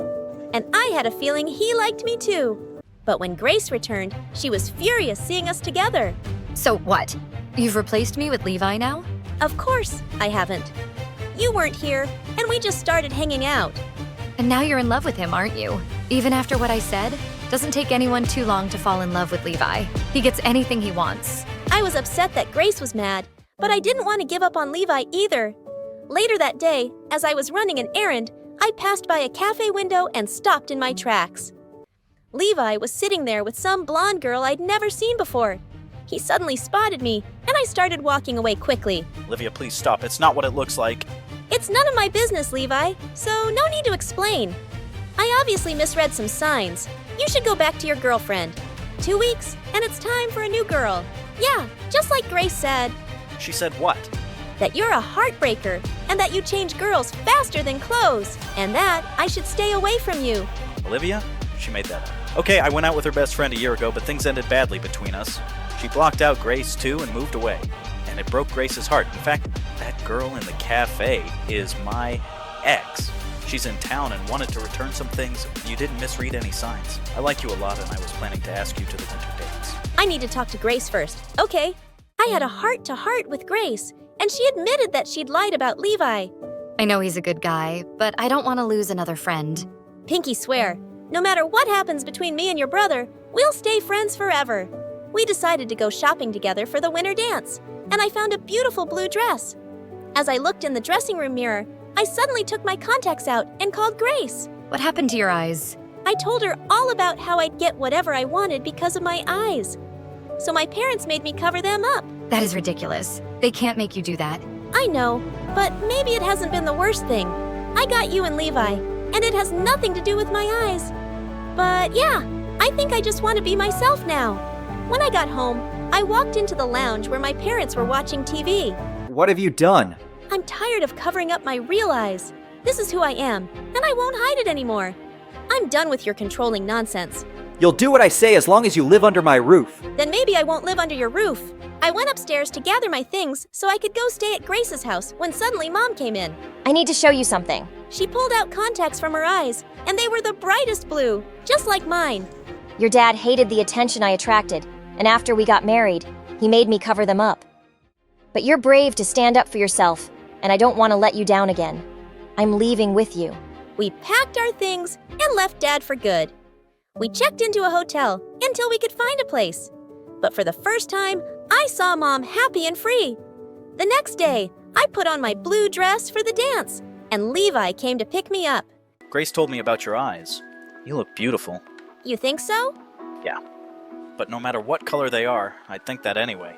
And I had a feeling he liked me too. But when Grace returned, she was furious seeing us together. So what? You've replaced me with Levi now? Of course, I haven't. You weren't here, and we just started hanging out. And now you're in love with him, aren't you? Even after what I said? Doesn't take anyone too long to fall in love with Levi. He gets anything he wants. I was upset that Grace was mad, but I didn't want to give up on Levi either. Later that day, as I was running an errand, I passed by a cafe window and stopped in my tracks. Levi was sitting there with some blonde girl I'd never seen before. He suddenly spotted me, and I started walking away quickly. Olivia, please stop. It's not what it looks like. It's none of my business, Levi, so no need to explain. I obviously misread some signs. You should go back to your girlfriend. 2 weeks, and it's time for a new girl. Yeah, just like Grace said. She said what? That you're a heartbreaker, and that you change girls faster than clothes, and that I should stay away from you. Olivia? She made that up. Okay, I went out with her best friend a year ago, but things ended badly between us. She blocked out Grace, too, and moved away. And it broke Grace's heart. In fact, that girl in the cafe is my ex. She's in town and wanted to return some things. You didn't misread any signs. I like you a lot, and I was planning to ask you to the winter dates. I need to talk to Grace first. Okay. I had a heart-to-heart with Grace, and she admitted that she'd lied about Levi. I know he's a good guy, but I don't want to lose another friend. Pinky swear, no matter what happens between me and your brother, we'll stay friends forever. We decided to go shopping together for the winter dance, and I found a beautiful blue dress. As I looked in the dressing room mirror, I suddenly took my contacts out and called Grace. What happened to your eyes? I told her all about how I'd get whatever I wanted because of my eyes. So my parents made me cover them up. That is ridiculous. They can't make you do that. I know, but maybe it hasn't been the worst thing. I got you and Levi, and it has nothing to do with my eyes. But yeah, I think I just want to be myself now. When I got home, I walked into the lounge where my parents were watching TV. What have you done? I'm tired of covering up my real eyes. This is who I am, and I won't hide it anymore. I'm done with your controlling nonsense. You'll do what I say as long as you live under my roof. Then maybe I won't live under your roof. I went upstairs to gather my things so I could go stay at Grace's house when suddenly Mom came in. I need to show you something. She pulled out contacts from her eyes, and they were the brightest blue, just like mine. Your dad hated the attention I attracted, and after we got married, he made me cover them up. But you're brave to stand up for yourself, and I don't want to let you down again. I'm leaving with you. We packed our things and left Dad for good. We checked into a hotel until we could find a place. But for the first time, I saw Mom happy and free. The next day, I put on my blue dress for the dance, and Levi came to pick me up. Grace told me about your eyes. You look beautiful. You think so? Yeah. But no matter what color they are, I'd think that anyway.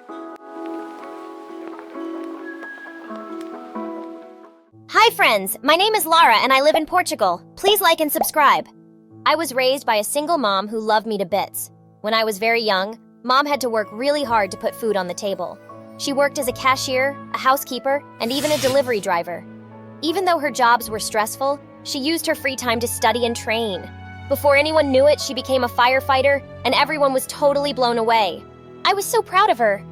Hi friends, my name is Lara and I live in Portugal. Please like and subscribe. I was raised by a single mom who loved me to bits. When I was very young, Mom had to work really hard to put food on the table. She worked as a cashier, a housekeeper, and even a delivery driver. Even though her jobs were stressful, she used her free time to study and train. Before anyone knew it, she became a firefighter, and everyone was totally blown away. I was so proud of her.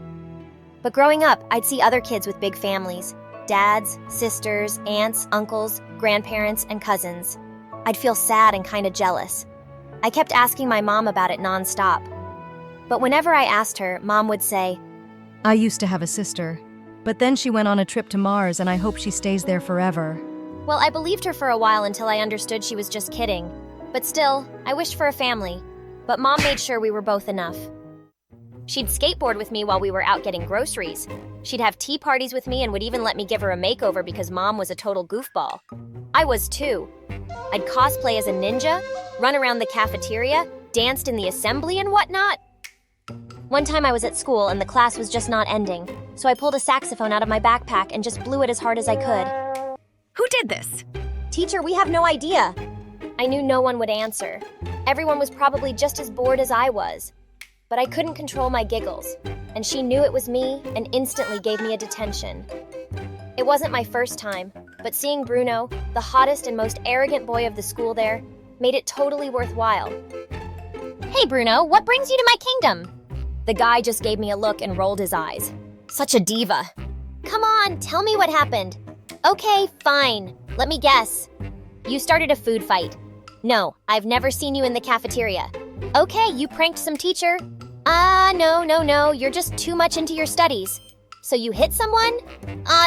But growing up, I'd see other kids with big families. Dads, sisters, aunts, uncles, grandparents, and cousins. I'd feel sad and kind of jealous. I kept asking my mom about it nonstop. But whenever I asked her, Mom would say, I used to have a sister, but then she went on a trip to Mars and I hope she stays there forever. Well, I believed her for a while until I understood she was just kidding. But still, I wished for a family. But Mom made sure we were both enough. She'd skateboard with me while we were out getting groceries. She'd have tea parties with me and would even let me give her a makeover because Mom was a total goofball. I was too. I'd cosplay as a ninja, run around the cafeteria, danced in the assembly and whatnot. One time I was at school and the class was just not ending, so I pulled a saxophone out of my backpack and just blew it as hard as I could. Who did this? Teacher, we have no idea. I knew no one would answer. Everyone was probably just as bored as I was. But I couldn't control my giggles, and she knew it was me and instantly gave me a detention. It wasn't my first time, but seeing Bruno, the hottest and most arrogant boy of the school there, made it totally worthwhile. Hey Bruno, what brings you to my kingdom? The guy just gave me a look and rolled his eyes. Such a diva. Come on, tell me what happened. Okay, fine. Let me guess. You started a food fight. No, I've never seen you in the cafeteria. Okay, you pranked some teacher. No, you're just too much into your studies. So you hit someone?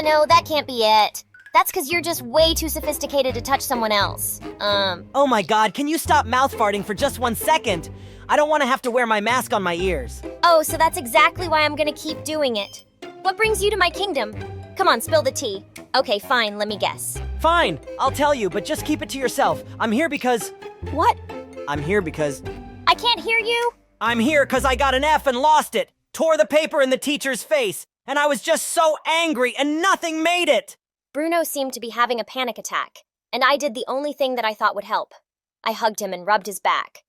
No, that can't be it. That's because you're just way too sophisticated to touch someone else. Oh my god, can you stop mouth farting for just 1 second? I don't want to have to wear my mask on my ears. Oh, so that's exactly why I'm gonna keep doing it. What brings you to my kingdom? Come on, spill the tea. Okay, fine, let me guess. Fine, I'll tell you, but just keep it to yourself. I'm here because... What? I'm here because... I can't hear you. I'm here because I got an F and lost it. Tore the paper in the teacher's face. And I was just so angry and nothing made it. Bruno seemed to be having a panic attack, and I did the only thing that I thought would help. I hugged him and rubbed his back.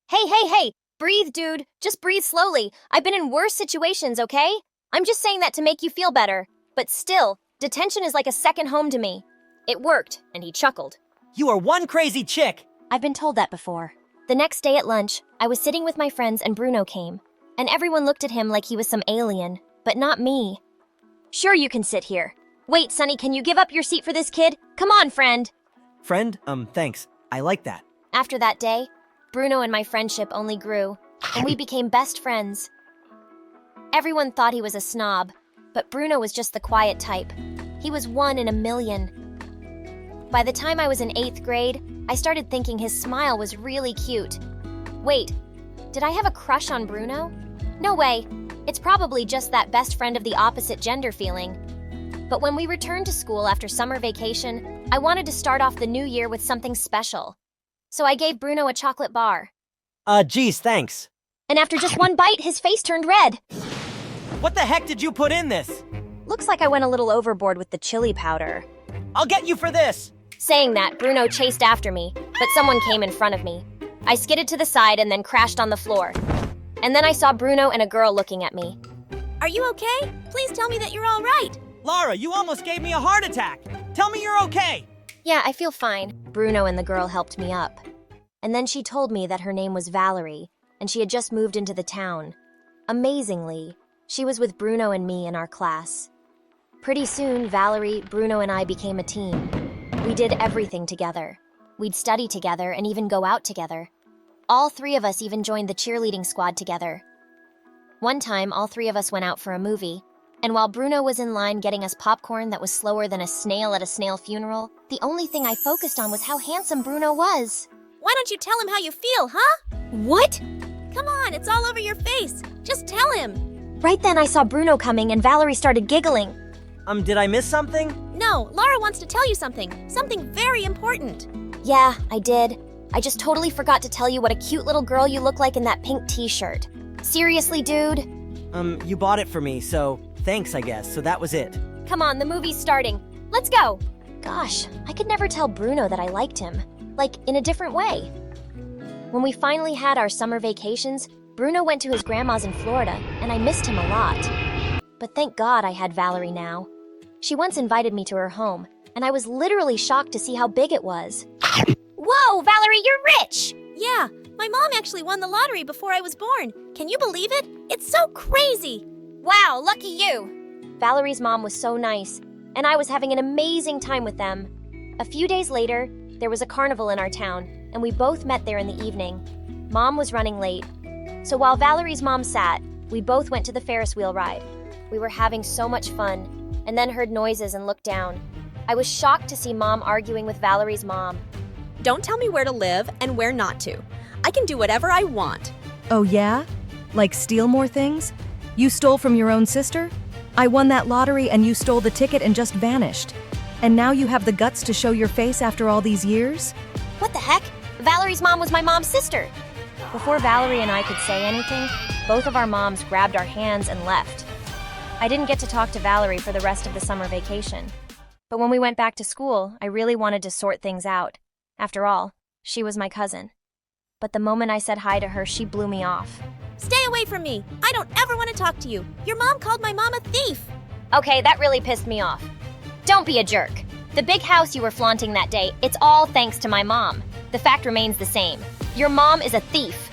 Hey, breathe, dude. Just breathe slowly. I've been in worse situations, okay? I'm just saying that to make you feel better. But still, detention is like a second home to me. It worked, and he chuckled. You are one crazy chick. I've been told that before. The next day at lunch, I was sitting with my friends and Bruno came, and everyone looked at him like he was some alien, but not me. Sure, you can sit here. Wait, Sonny, can you give up your seat for this kid? Come on, friend. Friend? Thanks. I like that. After that day, Bruno and my friendship only grew, and we became best friends. Everyone thought he was a snob, but Bruno was just the quiet type. He was one in a million. By the time I was in 8th grade, I started thinking his smile was really cute. Wait, did I have a crush on Bruno? No way. It's probably just that best friend of the opposite gender feeling. But when we returned to school after summer vacation, I wanted to start off the new year with something special. So I gave Bruno a chocolate bar. Geez, thanks. And after just one bite, his face turned red. What the heck did you put in this? Looks like I went a little overboard with the chili powder. I'll get you for this! Saying that, Bruno chased after me, but someone came in front of me. I skidded to the side and then crashed on the floor. And then I saw Bruno and a girl looking at me. Are you okay? Please tell me that you're all right. Laura, you almost gave me a heart attack. Tell me you're okay. Yeah, I feel fine. Bruno and the girl helped me up. And then she told me that her name was Valerie, and she had just moved into the town. Amazingly, she was with Bruno and me in our class. Pretty soon, Valerie, Bruno, and I became a team. We did everything together. We'd study together and even go out together. All 3 of us even joined the cheerleading squad together. One time, all 3 of us went out for a movie, and while Bruno was in line getting us popcorn that was slower than a snail at a snail funeral, the only thing I focused on was how handsome Bruno was. Why don't you tell him how you feel, huh? What? Come on, it's all over your face. Just tell him. Right then I saw Bruno coming and Valerie started giggling. Did I miss something? No, Laura wants to tell you something. Something very important. Yeah, I did. I just totally forgot to tell you what a cute little girl you look like in that pink t-shirt. Seriously, dude? You bought it for me, so thanks, I guess. So that was it. Come on, the movie's starting. Let's go. Gosh, I could never tell Bruno that I liked him. Like, in a different way. When we finally had our summer vacations, Bruno went to his grandma's in Florida, and I missed him a lot. But thank God I had Valerie now. She once invited me to her home, and I was literally shocked to see how big it was. Whoa, Valerie, you're rich! Yeah, my mom actually won the lottery before I was born. Can you believe it? It's so crazy! Wow, lucky you! Valerie's mom was so nice, and I was having an amazing time with them. A few days later, there was a carnival in our town, and we both met there in the evening. Mom was running late, so while Valerie's mom sat, we both went to the Ferris wheel ride. We were having so much fun, and then heard noises and looked down. I was shocked to see Mom arguing with Valerie's mom. Don't tell me where to live and where not to. I can do whatever I want. Oh yeah? Like steal more things? You stole from your own sister? I won that lottery and you stole the ticket and just vanished. And now you have the guts to show your face after all these years? What the heck? Valerie's mom was my mom's sister. Before Valerie and I could say anything, both of our moms grabbed our hands and left. I didn't get to talk to Valerie for the rest of the summer vacation. But when we went back to school, I really wanted to sort things out. After all, she was my cousin. but the moment I said hi to her, she blew me off. Stay away from me. I don't ever want to talk to you. Your mom called my mom a thief. Okay, that really pissed me off. Don't be a jerk. The big house you were flaunting that day, it's all thanks to my mom. The fact remains the same. Your mom is a thief.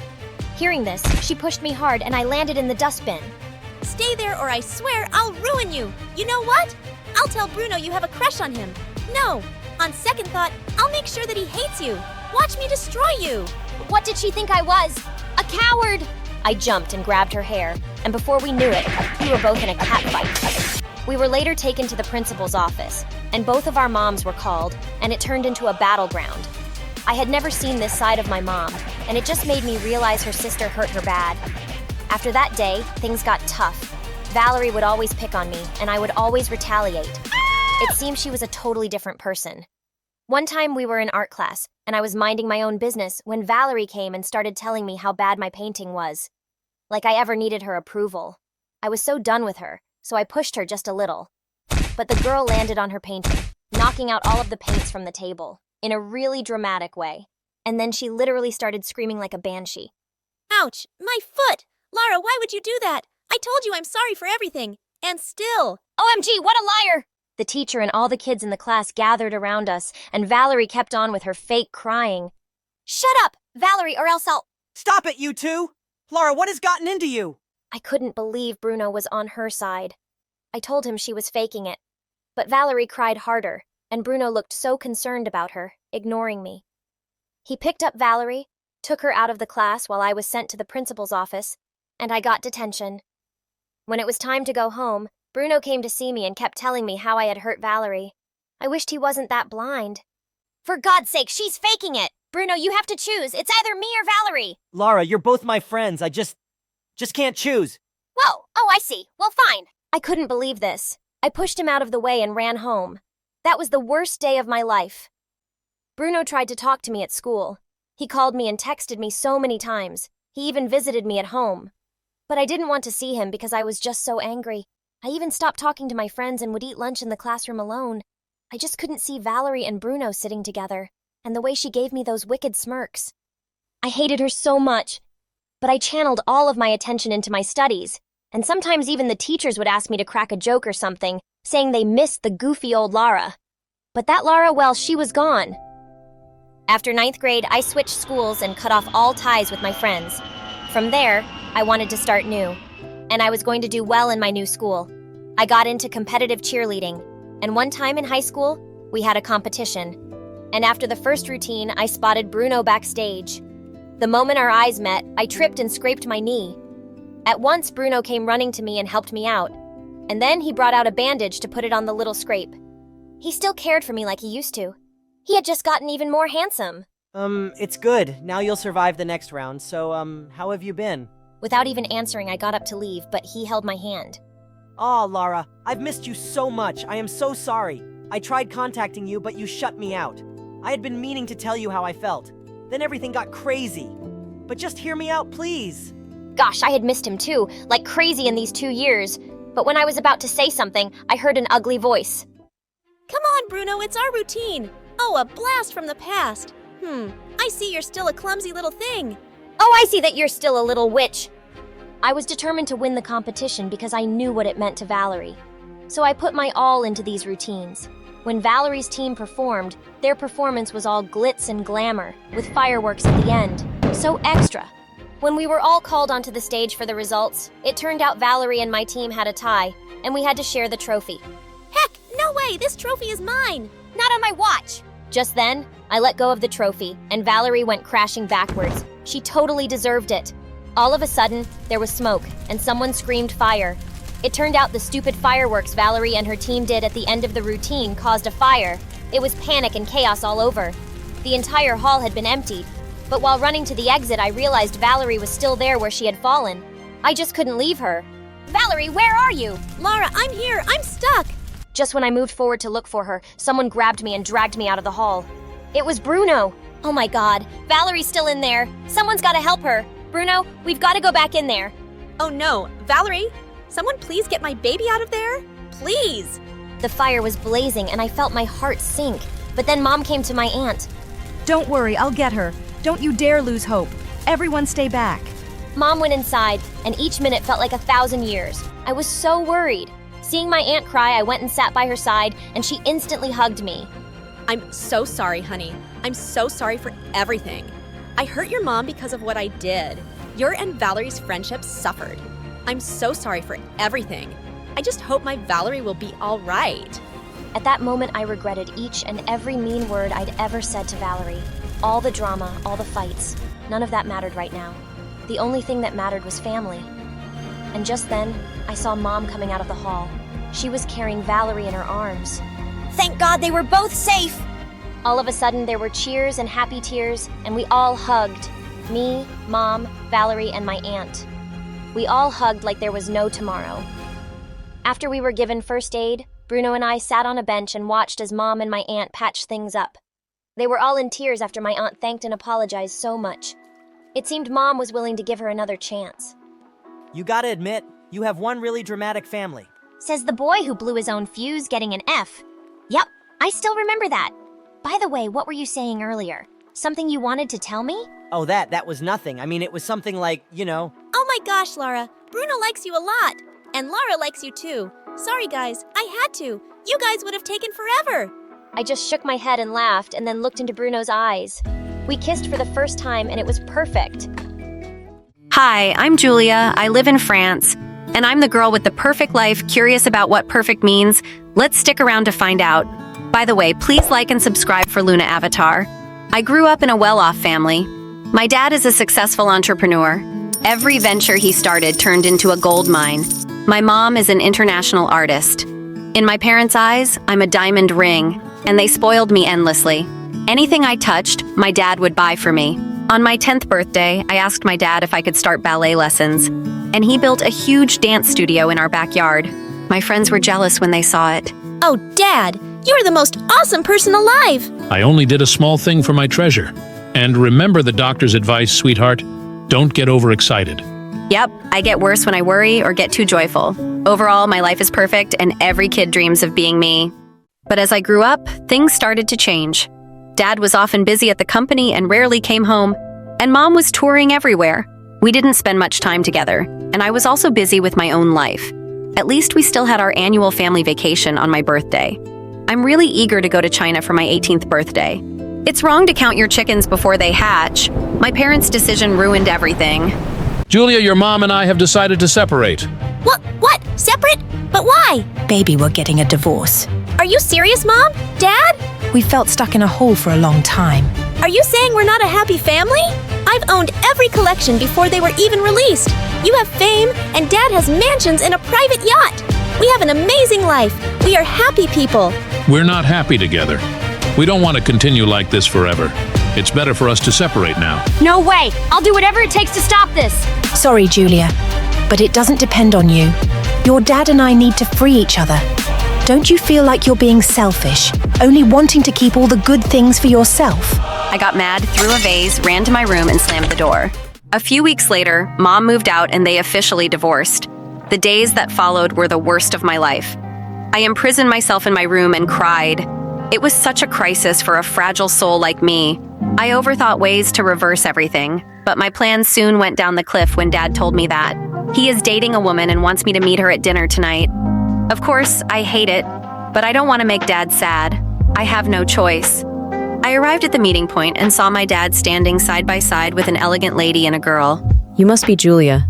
Hearing this, she pushed me hard and I landed in the dustbin. Stay there or I swear I'll ruin you. You know what? I'll tell Bruno you have a crush on him. No, on second thought, I'll make sure that he hates you. Watch me destroy you. What did she think I was? A coward! I jumped and grabbed her hair, and before we knew it, we were both in a catfight. We were later taken to the principal's office, and both of our moms were called, and it turned into a battleground. I had never seen this side of my mom, and it just made me realize her sister hurt her bad. After that day, things got tough. Valerie would always pick on me, and I would always retaliate. It seemed she was a totally different person. One time we were in art class, and I was minding my own business when Valerie came and started telling me how bad my painting was. Like I ever needed her approval. I was so done with her, so I pushed her just a little. But the girl landed on her painting, knocking out all of the paints from the table, in a really dramatic way. And then she literally started screaming like a banshee. Ouch, my foot! Lara, why would you do that? I told you I'm sorry for everything. And still. OMG, what a liar! The teacher and all the kids in the class gathered around us, and Valerie kept on with her fake crying. Shut up, Valerie, or else I'll— Stop it, you two! Lara, what has gotten into you? I couldn't believe Bruno was on her side. I told him she was faking it. But Valerie cried harder, and Bruno looked so concerned about her, ignoring me. He picked up Valerie, took her out of the class while I was sent to the principal's office, and I got detention. When it was time to go home, Bruno came to see me and kept telling me how I had hurt Valerie. I wished he wasn't that blind. For God's sake, she's faking it! Bruno, you have to choose. It's either me or Valerie. Lara, you're both my friends. I just can't choose. Whoa! Oh, I see. Well, fine. I couldn't believe this. I pushed him out of the way and ran home. That was the worst day of my life. Bruno tried to talk to me at school. He called me and texted me so many times. He even visited me at home. But I didn't want to see him because I was just so angry. I even stopped talking to my friends and would eat lunch in the classroom alone. I just couldn't see Valerie and Bruno sitting together, and the way she gave me those wicked smirks. I hated her so much, but I channeled all of my attention into my studies, and sometimes even the teachers would ask me to crack a joke or something, saying they missed the goofy old Lara. But that Lara, well, she was gone. After 9th grade, I switched schools and cut off all ties with my friends. From there, I wanted to start new, and I was going to do well in my new school. I got into competitive cheerleading, and one time in high school, we had a competition. And after the first routine, I spotted Bruno backstage. The moment our eyes met, I tripped and scraped my knee. At once, Bruno came running to me and helped me out. And then he brought out a bandage to put it on the little scrape. He still cared for me like he used to. He had just gotten even more handsome. It's good. Now you'll survive the next round, so, how have you been? Without even answering, I got up to leave, but he held my hand. Aw, Lara, I've missed you so much. I am so sorry. I tried contacting you, but you shut me out. I had been meaning to tell you how I felt. Then everything got crazy. But just hear me out, please. Gosh, I had missed him too, like crazy in these 2 years. But when I was about to say something, I heard an ugly voice. Come on, Bruno, it's our routine. Oh, a blast from the past. I see you're still a clumsy little thing. Oh, I see that you're still a little witch. I was determined to win the competition because I knew what it meant to Valerie. So I put my all into these routines. When Valerie's team performed, their performance was all glitz and glamour, with fireworks at the end. So extra. When we were all called onto the stage for the results, it turned out Valerie and my team had a tie, and we had to share the trophy. Heck, no way! This trophy is mine! Not on my watch! Just then, I let go of the trophy, and Valerie went crashing backwards. She totally deserved it. All of a sudden, there was smoke, and someone screamed fire. It turned out the stupid fireworks Valerie and her team did at the end of the routine caused a fire. It was panic and chaos all over. The entire hall had been emptied, but while running to the exit, I realized Valerie was still there where she had fallen. I just couldn't leave her. Valerie, where are you? Lara, I'm here! I'm stuck! Just when I moved forward to look for her, someone grabbed me and dragged me out of the hall. It was Bruno. Oh my God, Valerie's still in there. Someone's gotta help her. Bruno, we've gotta go back in there. Oh no, Valerie? Someone please get my baby out of there? Please! The fire was blazing and I felt my heart sink. But then Mom came to my aunt. Don't worry, I'll get her. Don't you dare lose hope. Everyone stay back. Mom went inside, and each minute felt like 1,000 years. I was so worried. Seeing my aunt cry, I went and sat by her side, and she instantly hugged me. I'm so sorry, honey. I'm so sorry for everything. I hurt your mom because of what I did. Your and Valerie's friendship suffered. I'm so sorry for everything. I just hope my Valerie will be all right. At that moment, I regretted each and every mean word I'd ever said to Valerie. All the drama, all the fights, none of that mattered right now. The only thing that mattered was family. And just then, I saw Mom coming out of the hall. She was carrying Valerie in her arms. Thank God they were both safe! All of a sudden, there were cheers and happy tears, and we all hugged. Me, Mom, Valerie, and my aunt. We all hugged like there was no tomorrow. After we were given first aid, Bruno and I sat on a bench and watched as Mom and my aunt patched things up. They were all in tears after my aunt thanked and apologized so much. It seemed Mom was willing to give her another chance. You gotta admit, you have one really dramatic family. Says the boy who blew his own fuse getting an F. Yep, I still remember that. By the way, what were you saying earlier? Something you wanted to tell me? Oh, that was nothing. I mean, it was something like, Oh my gosh, Laura. Bruno likes you a lot. And Laura likes you too. Sorry, guys. I had to. You guys would have taken forever. I just shook my head and laughed and then looked into Bruno's eyes. We kissed for the first time and it was perfect. Hi, I'm Julia. I live in France. And I'm the girl with the perfect life, curious about what perfect means. Let's stick around to find out. By the way, please like and subscribe for Luna Avatar. I grew up in a well-off family. My dad is a successful entrepreneur. Every venture he started turned into a gold mine. My mom is an international artist. In my parents' eyes, I'm a diamond ring, and they spoiled me endlessly. Anything I touched, my dad would buy for me. On my 10th birthday, I asked my dad if I could start ballet lessons, and he built a huge dance studio in our backyard. My friends were jealous when they saw it. Oh, Dad, you're the most awesome person alive! I only did a small thing for my treasure. And remember the doctor's advice, sweetheart. Don't get overexcited. Yep, I get worse when I worry or get too joyful. Overall, my life is perfect and every kid dreams of being me. But as I grew up, things started to change. Dad was often busy at the company and rarely came home, and Mom was touring everywhere. We didn't spend much time together, and I was also busy with my own life. At least we still had our annual family vacation on my birthday. I'm really eager to go to China for my 18th birthday. It's wrong to count your chickens before they hatch. My parents' decision ruined everything. Julia, your mom and I have decided to separate. What? Separate? But why? Baby, we're getting a divorce. Are you serious, Mom? Dad? We felt stuck in a hole for a long time. Are you saying we're not a happy family? I've owned every collection before they were even released. You have fame, and Dad has mansions and a private yacht. We have an amazing life. We are happy people. We're not happy together. We don't want to continue like this forever. It's better for us to separate now. No way! I'll do whatever it takes to stop this! Sorry, Julia, but it doesn't depend on you. Your dad and I need to free each other. Don't you feel like you're being selfish, only wanting to keep all the good things for yourself? I got mad, threw a vase, ran to my room, and slammed the door. A few weeks later, Mom moved out and they officially divorced. The days that followed were the worst of my life. I imprisoned myself in my room and cried. It was such a crisis for a fragile soul like me. I overthought ways to reverse everything, but my plans soon went down the cliff when Dad told me that. He is dating a woman and wants me to meet her at dinner tonight. Of course, I hate it, but I don't want to make Dad sad. I have no choice. I arrived at the meeting point and saw my dad standing side by side with an elegant lady and a girl. You must be Julia.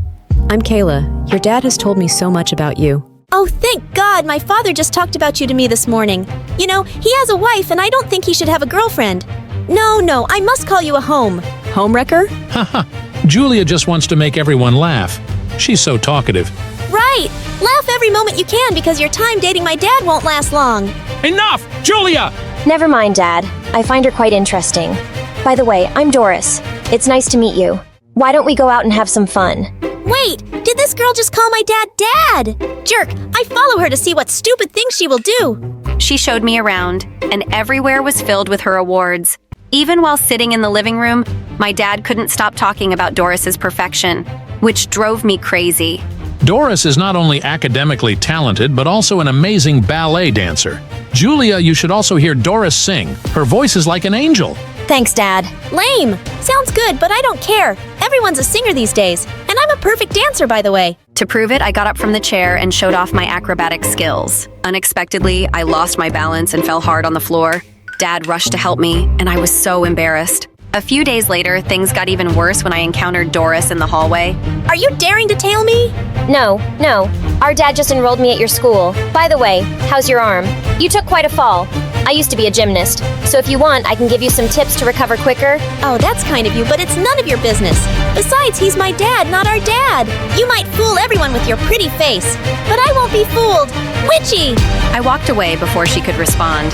I'm Kayla. Your dad has told me so much about you. Oh, thank God, my father just talked about you to me this morning. You know, he has a wife and I don't think he should have a girlfriend. No, I must call you a homewrecker? Haha, Julia just wants to make everyone laugh. She's so talkative. Right! Laugh every moment you can because your time dating my dad won't last long. Enough! Julia! Never mind, Dad. I find her quite interesting. By the way, I'm Doris. It's nice to meet you. Why don't we go out and have some fun? Wait! Did this girl just call my dad Dad? Jerk! I follow her to see what stupid things she will do. She showed me around, and everywhere was filled with her awards. Even while sitting in the living room, my dad couldn't stop talking about Doris's perfection, which drove me crazy. Doris is not only academically talented, but also an amazing ballet dancer. Julia, you should also hear Doris sing. Her voice is like an angel. Thanks, Dad. Lame! Sounds good, but I don't care. Everyone's a singer these days, and I'm a perfect dancer, by the way. To prove it, I got up from the chair and showed off my acrobatic skills. Unexpectedly, I lost my balance and fell hard on the floor. Dad rushed to help me, and I was so embarrassed. A few days later, things got even worse when I encountered Doris in the hallway. Are you daring to tail me? No. Our dad just enrolled me at your school. By the way, how's your arm? You took quite a fall. I used to be a gymnast, so if you want, I can give you some tips to recover quicker. Oh, that's kind of you, but it's none of your business. Besides, he's my dad, not our dad. You might fool everyone with your pretty face, but I won't be fooled. Witchy! I walked away before she could respond.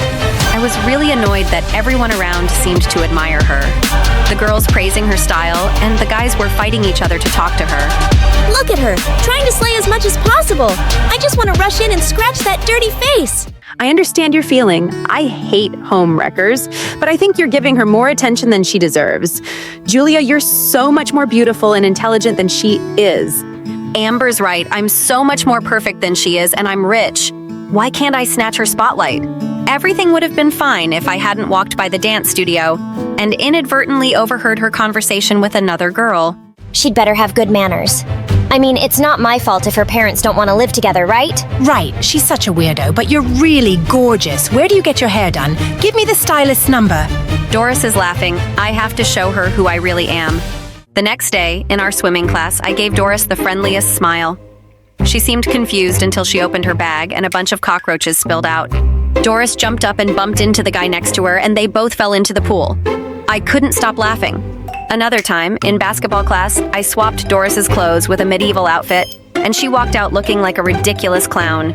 I was really annoyed that everyone around seemed to admire her. The girls praising her style, and the guys were fighting each other to talk to her. Look at her, trying to slay as much as possible. I just want to rush in and scratch that dirty face. I understand your feeling. I hate home wreckers, but I think you're giving her more attention than she deserves. Julia, you're so much more beautiful and intelligent than she is. Amber's right. I'm so much more perfect than she is, and I'm rich. Why can't I snatch her spotlight? Everything would have been fine if I hadn't walked by the dance studio and inadvertently overheard her conversation with another girl. She'd better have good manners. I mean, it's not my fault if her parents don't want to live together, right? Right, she's such a weirdo, but you're really gorgeous. Where do you get your hair done? Give me the stylist's number. Doris is laughing. I have to show her who I really am. The next day, in our swimming class, I gave Doris the friendliest smile. She seemed confused until she opened her bag and a bunch of cockroaches spilled out. Doris jumped up and bumped into the guy next to her, and they both fell into the pool. I couldn't stop laughing. Another time, in basketball class, I swapped Doris's clothes with a medieval outfit, and she walked out looking like a ridiculous clown.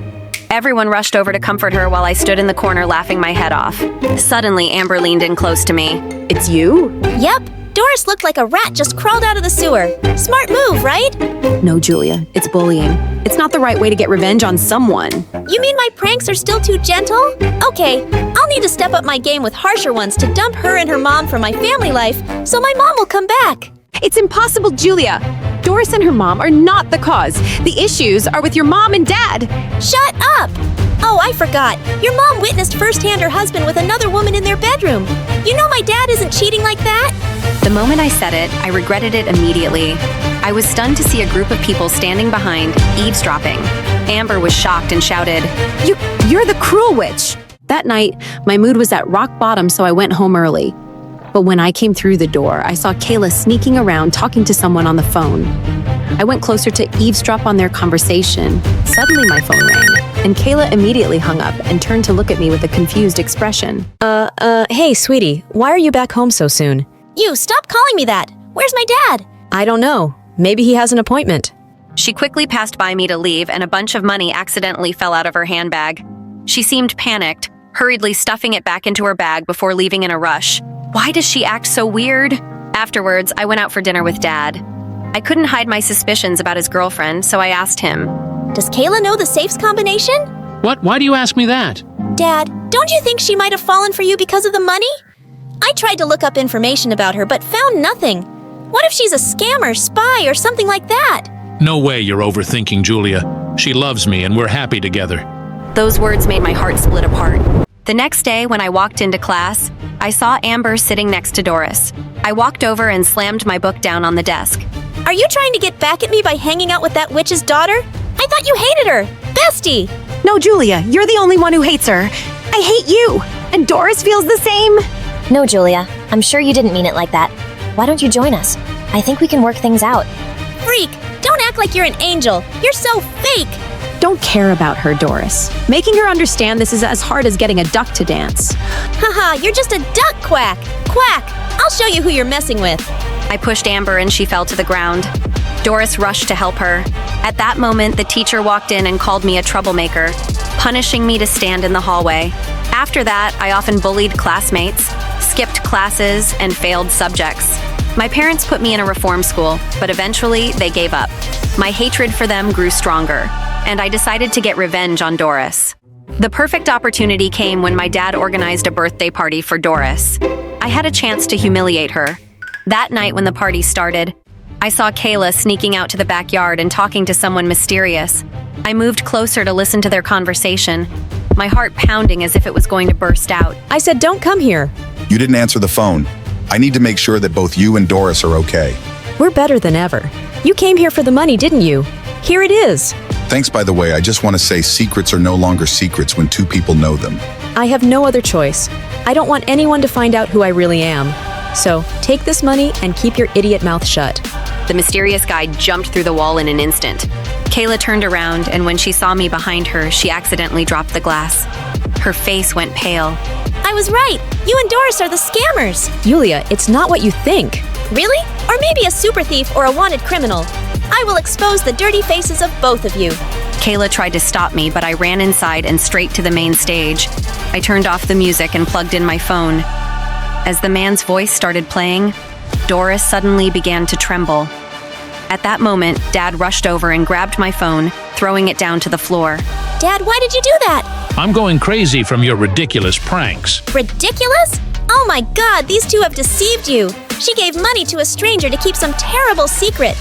Everyone rushed over to comfort her while I stood in the corner laughing my head off. Suddenly, Amber leaned in close to me. It's you? Yep. Doris looked like a rat just crawled out of the sewer. Smart move, right? No, Julia, it's bullying. It's not the right way to get revenge on someone. You mean my pranks are still too gentle? Okay, I'll need to step up my game with harsher ones to dump her and her mom from my family life, so my mom will come back. It's impossible, Julia. Doris and her mom are not the cause. The issues are with your mom and dad. Shut up! Oh, I forgot. Your mom witnessed firsthand her husband with another woman in their bedroom. You know my dad isn't cheating like that? The moment I said it, I regretted it immediately. I was stunned to see a group of people standing behind, eavesdropping. Amber was shocked and shouted, You're the cruel witch! That night, my mood was at rock bottom, so I went home early. But when I came through the door, I saw Kayla sneaking around talking to someone on the phone. I went closer to eavesdrop on their conversation. Suddenly my phone rang, and Kayla immediately hung up and turned to look at me with a confused expression. Hey, sweetie, why are you back home so soon? You, stop calling me that! Where's my dad? I don't know. Maybe he has an appointment. She quickly passed by me to leave, and a bunch of money accidentally fell out of her handbag. She seemed panicked, hurriedly stuffing it back into her bag before leaving in a rush. Why does she act so weird? Afterwards, I went out for dinner with Dad. I couldn't hide my suspicions about his girlfriend, so I asked him, Does Kayla know the safes combination? What? Why do you ask me that? Dad, don't you think she might have fallen for you because of the money? I tried to look up information about her, but found nothing. What if she's a scammer, spy, or something like that? No way you're overthinking, Julia. She loves me and we're happy together. Those words made my heart split apart. The next day, when I walked into class, I saw Amber sitting next to Doris. I walked over and slammed my book down on the desk. Are you trying to get back at me by hanging out with that witch's daughter? I thought you hated her! Bestie! No, Julia, you're the only one who hates her. I hate you! And Doris feels the same! No, Julia. I'm sure you didn't mean it like that. Why don't you join us? I think we can work things out. Freak! Don't act like you're an angel! You're so fake! Don't care about her, Doris. Making her understand this is as hard as getting a duck to dance. Haha, you're just a duck quack! Quack! I'll show you who you're messing with. I pushed Amber and she fell to the ground. Doris rushed to help her. At that moment, the teacher walked in and called me a troublemaker, punishing me to stand in the hallway. After that, I often bullied classmates, skipped classes, and failed subjects. My parents put me in a reform school, but eventually they gave up. My hatred for them grew stronger, and I decided to get revenge on Doris. The perfect opportunity came when my dad organized a birthday party for Doris. I had a chance to humiliate her. That night when the party started, I saw Kayla sneaking out to the backyard and talking to someone mysterious. I moved closer to listen to their conversation, my heart pounding as if it was going to burst out. I said don't come here. You didn't answer the phone. I need to make sure that both you and Doris are okay. We're better than ever. You came here for the money, didn't you? Here it is. Thanks, by the way. I just want to say secrets are no longer secrets when two people know them. I have no other choice. I don't want anyone to find out who I really am. So, take this money and keep your idiot mouth shut. The mysterious guy jumped through the wall in an instant. Kayla turned around, and when she saw me behind her, she accidentally dropped the glass. Her face went pale. I was right. You and Doris are the scammers. Yulia, it's not what you think. Really? Or maybe a super thief or a wanted criminal. I will expose the dirty faces of both of you. Kayla tried to stop me, but I ran inside and straight to the main stage. I turned off the music and plugged in my phone. As the man's voice started playing, Doris suddenly began to tremble. At that moment, Dad rushed over and grabbed my phone, throwing it down to the floor. Dad, why did you do that? I'm going crazy from your ridiculous pranks. Ridiculous? Oh my God, these two have deceived you. She gave money to a stranger to keep some terrible secret.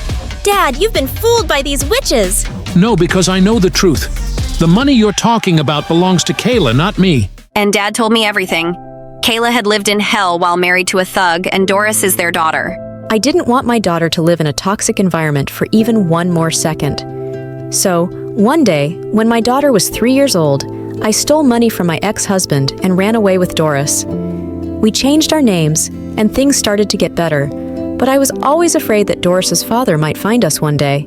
Dad, you've been fooled by these witches. No, because I know the truth. The money you're talking about belongs to Kayla, not me. And Dad told me everything. Kayla had lived in hell while married to a thug, and Doris is their daughter. I didn't want my daughter to live in a toxic environment for even one more second. So, one day, when my daughter was 3 years old, I stole money from my ex-husband and ran away with Doris. We changed our names, and things started to get better, but I was always afraid that Doris's father might find us one day.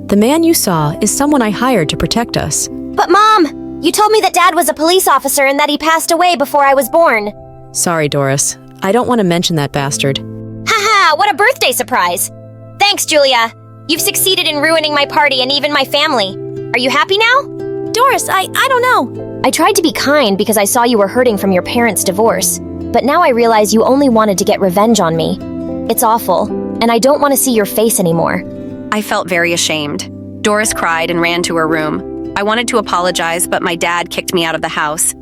The man you saw is someone I hired to protect us. But Mom, you told me that Dad was a police officer and that he passed away before I was born. Sorry, Doris. I don't want to mention that bastard. Haha, what a birthday surprise. Thanks, Julia. You've succeeded in ruining my party and even my family. Are you happy now? Doris, I don't know. I tried to be kind because I saw you were hurting from your parents' divorce. But now I realize you only wanted to get revenge on me. It's awful, and I don't want to see your face anymore. I felt very ashamed. Doris cried and ran to her room. I wanted to apologize, but my dad kicked me out of the house.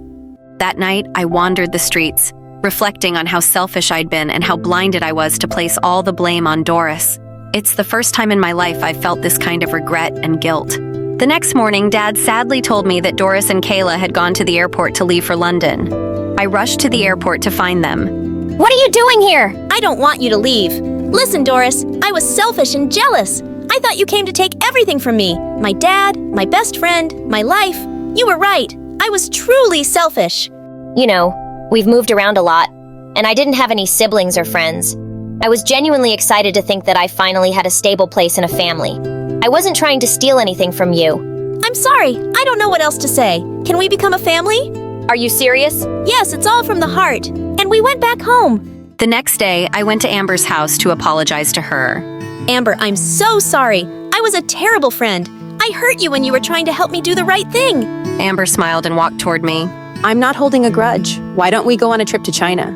That night, I wandered the streets, reflecting on how selfish I'd been and how blinded I was to place all the blame on Doris. It's the first time in my life I've felt this kind of regret and guilt. The next morning, Dad sadly told me that Doris and Kayla had gone to the airport to leave for London. I rushed to the airport to find them. What are you doing here? I don't want you to leave. Listen, Doris, I was selfish and jealous. I thought you came to take everything from me. My dad, my best friend, my life. You were right. I was truly selfish. You know, we've moved around a lot, and I didn't have any siblings or friends. I was genuinely excited to think that I finally had a stable place and a family. I wasn't trying to steal anything from you. I'm sorry. I don't know what else to say. Can we become a family? Are you serious? Yes, it's all from the heart. And we went back home. The next day, I went to Amber's house to apologize to her. Amber, I'm so sorry. I was a terrible friend. I hurt you when you were trying to help me do the right thing. Amber smiled and walked toward me. I'm not holding a grudge. Why don't we go on a trip to China?